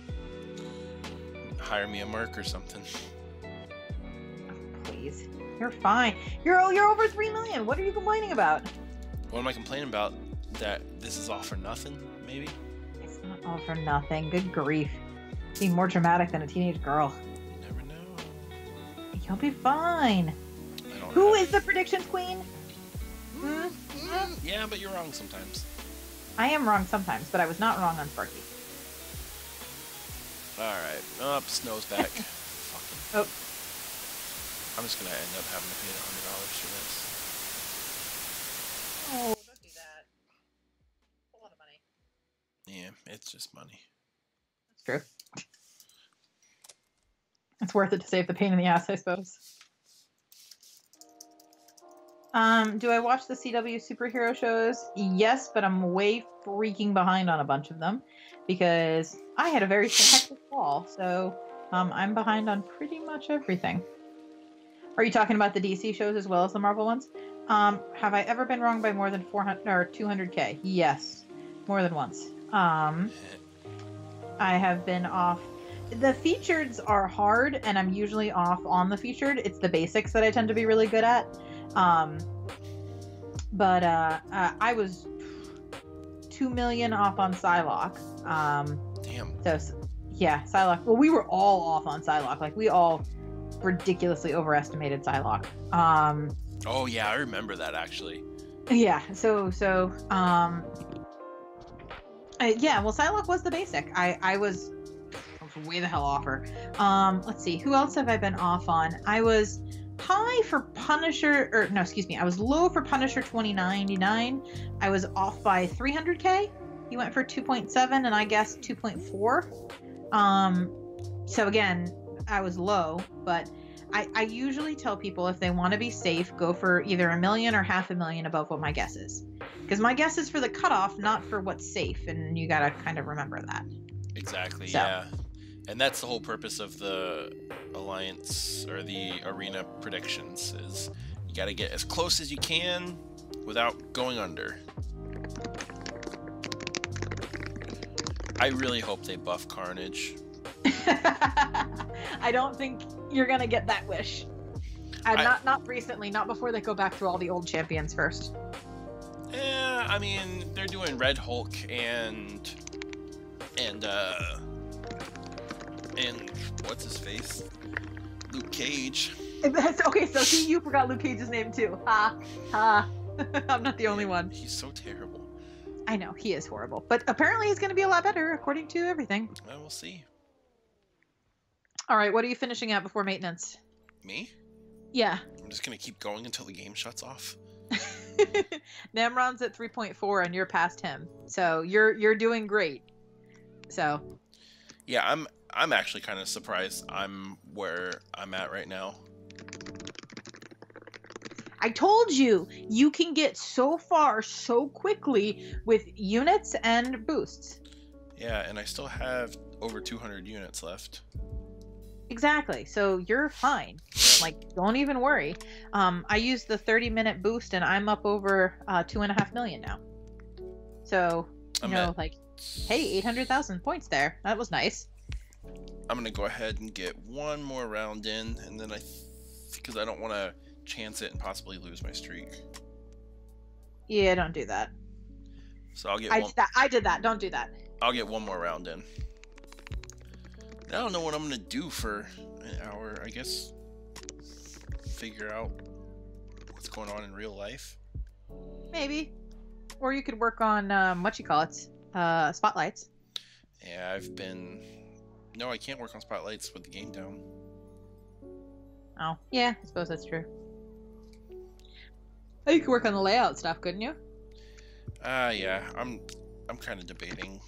hire me a merc or something. Oh, please, you're fine. You're over 3 million. What are you complaining about? What am I complaining about? That this is all for nothing, maybe? It's not all for nothing. Good grief. Being more dramatic than a teenage girl. You never know. You'll be fine. Who is the predictions queen? Yeah, but you're wrong sometimes. I am wrong sometimes, but I was not wrong on Sparky. Alright. Up, snow's back. Fucking. Oh. I'm just gonna end up having to pay $100 for this. Oh, don't do that. That's a lot of money. Yeah, it's just money. That's true. It's worth it to save the pain in the ass, I suppose. Do I watch the CW superhero shows? Yes, but I'm way freaking behind on a bunch of them because I had a very hectic fall, so I'm behind on pretty much everything. Are you talking about the DC shows as well as the Marvel ones? Have I ever been wrong by more than 400 or 200k? Yes, more than once. I have been off. The featured are hard, and I'm usually off on the featured. It's the basics that I tend to be really good at. But I was 2 million off on Psylocke. Damn. So yeah, Psylocke. Well, we were all off on Psylocke. Like we all ridiculously overestimated Psylocke. Oh yeah, I remember that actually. Yeah. So yeah. Well, Psylocke was the basic. I was way the hell off her. Let's see. Who else have I been off on? I was high for Punisher, or no, excuse me. I was low for Punisher 2099. I was off by 300k. He went for 2.7, and I guessed 2.4. So again, I was low, but I usually tell people if they want to be safe, go for either 1 million or 500,000 above what my guess is. Because my guess is for the cutoff, not for what's safe, and you gotta kind of remember that. Exactly, so. Yeah. And that's the whole purpose of the Alliance or the Arena predictions is you gotta get as close as you can without going under. I really hope they buff Carnage. I don't think you're gonna get that wish. Not recently, not before they go back through all the old champions first. Yeah, I mean, they're doing Red Hulk and what's his face? Luke Cage. Okay, so see, you forgot Luke Cage's name too. Ha ha. I'm not the only one. He's so terrible. I know, he is horrible. But apparently he's going to be a lot better, according to everything. Well, we'll see. All right, what are you finishing at before maintenance? Me? Yeah. I'm just going to keep going until the game shuts off. Namron's at 3.4 and you're past him. So you're doing great. So. Yeah, I'm actually kind of surprised I'm where I'm at right now. I told you, you can get so far so quickly with units and boosts. Yeah, and I still have over 200 units left. Exactly. So you're fine. Like, don't even worry. I used the 30-minute boost and I'm up over 2.5 million now. So, like, hey, 800,000 points there. That was nice. I'm going to go ahead and get one more round in, and then because I don't want to chance it and possibly lose my streak. Yeah, don't do that. So I'll get I did that. Don't do that. I'll get one more round in. I don't know what I'm gonna do for an hour. I guess figure out what's going on in real life. Maybe. Or you could work on spotlights. Yeah, no, I can't work on spotlights with the game down. Oh, yeah, I suppose that's true. Oh, you could work on the layout stuff, couldn't you? Yeah, I'm kind of debating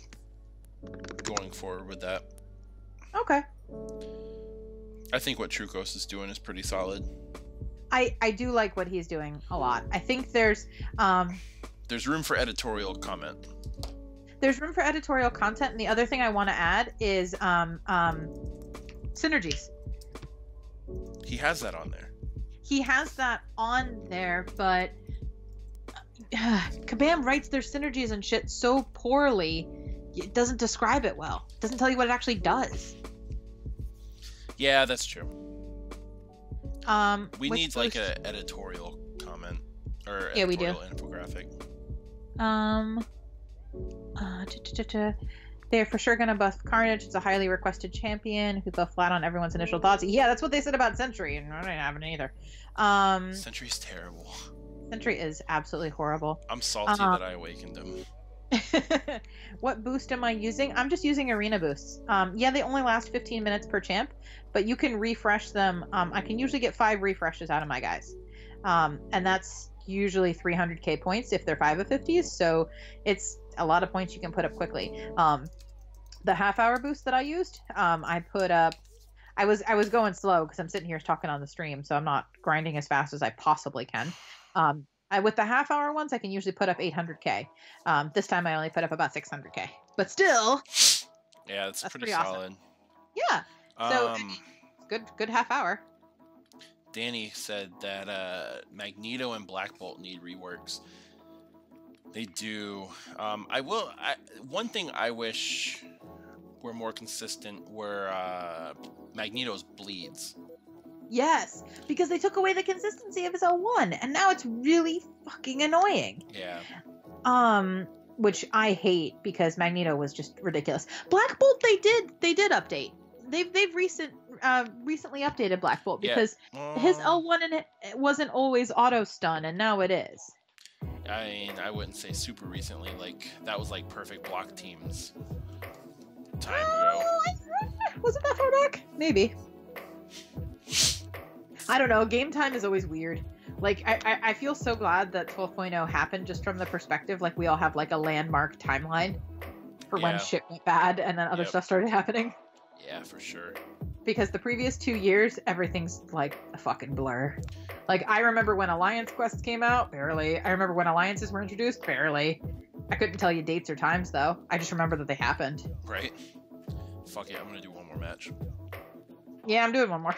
going forward with that. Okay. I think what Trucos is doing is pretty solid. I do like what he's doing a lot. I think there's room for editorial comment. There's room for editorial content, and the other thing I want to add is synergies. He has that on there. He has that on there, but Kabam writes their synergies and shit so poorly, it doesn't describe it well. It doesn't tell you what it actually does. Yeah, that's true. We need like an an editorial comment or yeah, we do. Infographic. They're for sure gonna buff Carnage. It's a highly requested champion who buff flat on everyone's initial thoughts. Yeah, that's what they said about Sentry, and I didn't have it either. Sentry's terrible. Sentry is absolutely horrible. I'm salty that I awakened him. What boost am I using? I'm just using arena boosts. Yeah, they only last 15 minutes per champ, but you can refresh them. I can usually get 5 refreshes out of my guys. And that's usually 300k points if they're 5 of 50s, so it's a lot of points you can put up quickly. The half-hour boost that I used, I put up. I was going slow because I'm sitting here talking on the stream, so I'm not grinding as fast as I possibly can. With the half-hour ones, I can usually put up 800k. This time I only put up about 600k, but still. Yeah, that's pretty awesome. solid. Yeah. So good half hour. Danny said that Magneto and Black Bolt need reworks. They do. One thing I wish were more consistent were Magneto's bleeds. Yes, because they took away the consistency of his L1, and now it's really fucking annoying. Yeah. Which I hate because Magneto was just ridiculous. Black Bolt, they did update. They've recently updated Black Bolt because his L1 in it wasn't always auto stun, and now it is. I mean, I wouldn't say super recently. Like that was like perfect block teams time ago. Was it that far back? Maybe. I don't know. Game time is always weird. Like, I feel so glad that 12.0 happened just from the perspective, like, we all have, like, a landmark timeline for when shit went bad and then other stuff started happening. Yeah, for sure. Because the previous 2 years, everything's, like, a fucking blur. Like, I remember when Alliance quests came out, barely. I remember when Alliances were introduced, barely. I couldn't tell you dates or times, though. I just remember that they happened. Right. Fuck it, I'm gonna do one more match. Yeah, I'm doing one more.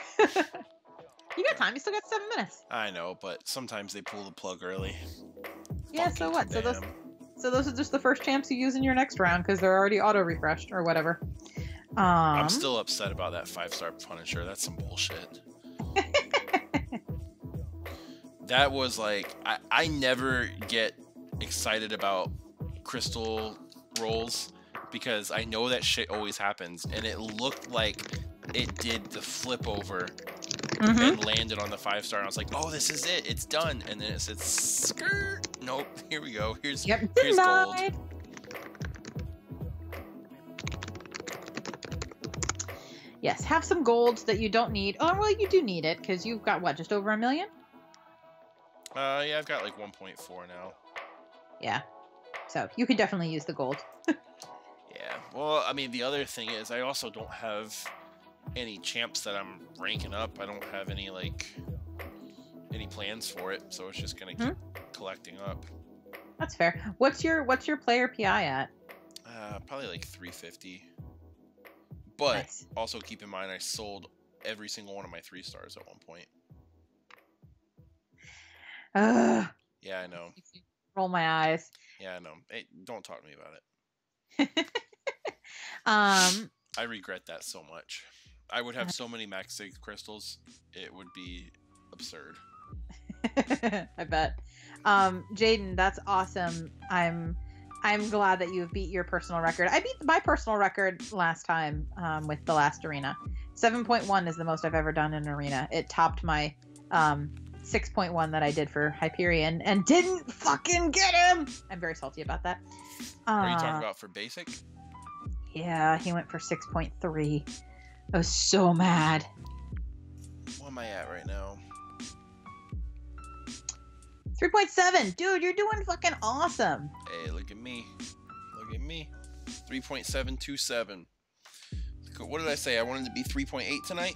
You got time. You still got 7 minutes. I know, but sometimes they pull the plug early. Yeah, so what? So Bam. those are just the first champs you use in your next round because they're already auto refreshed or whatever. I'm still upset about that 5-star Punisher. That's some bullshit. That was like, I never get excited about crystal rolls because I know that shit always happens, and it looked like it did the flip over and landed on the 5-star, and I was like, oh, this is it, it's done. And then it said skirt. Nope, here we go. Here's gold. Yes, have some gold that you don't need. Oh, well, you do need it because you've got what, just over 1 million? Yeah, I've got like 1.4 now. Yeah, so you could definitely use the gold. Yeah, well, I mean, the other thing is I also don't have any champs that I'm ranking up. I don't have any any plans for it, so it's just gonna keep collecting up. That's fair. What's your player PI at? Probably like 350. But Nice. also keep in mind I sold every single one of my 3-stars at one point. Yeah, I know. Roll my eyes. Yeah, I know. Hey, don't talk to me about it. I regret that so much. I would have so many max sig crystals, it would be absurd. I bet. Jaden, that's awesome. I'm glad that you've beat your personal record. I beat my personal record last time with the last arena. 7.1 is the most I've ever done in an arena. It topped my 6.1 that I did for Hyperion and didn't fucking get him. I'm very salty about that. Are you talking about for basic? Yeah, he went for 6.3. I was so mad. What am I at right now? 3.7. Dude, you're doing fucking awesome. Hey, look at me. Look at me. 3.727. What did I say? I wanted to be 3.8 tonight?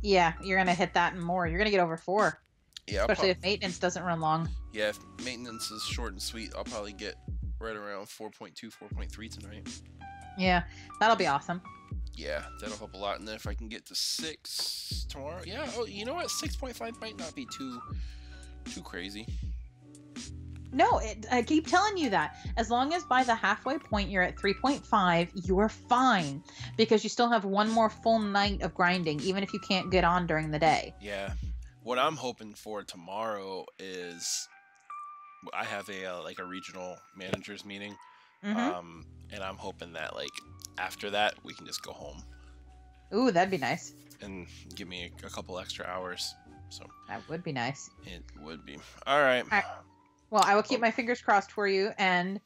Yeah, you're going to hit that and more. You're going to get over 4. Yeah, especially if maintenance doesn't run long. Yeah, if maintenance is short and sweet, I'll probably get right around 4.2, 4.3 tonight. Yeah, that'll be awesome. Yeah, that'll help a lot. And then if I can get to 6 tomorrow, yeah, oh, you know what? 6.5 might not be too crazy. No, I keep telling you that. As long as by the halfway point you're at 3.5, you're fine. Because you still have one more full night of grinding, even if you can't get on during the day. Yeah. What I'm hoping for tomorrow is I have a regional managers meeting. And I'm hoping that after that we can just go home. Ooh, that'd be nice. And give me a couple extra hours. So that would be nice. It would be. All right. Well, I will keep my fingers crossed for you and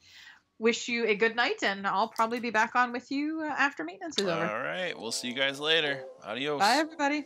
wish you a good night, and I'll probably be back on with you after maintenance is over. All right. We'll see you guys later. Adios. Bye, everybody.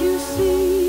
you see?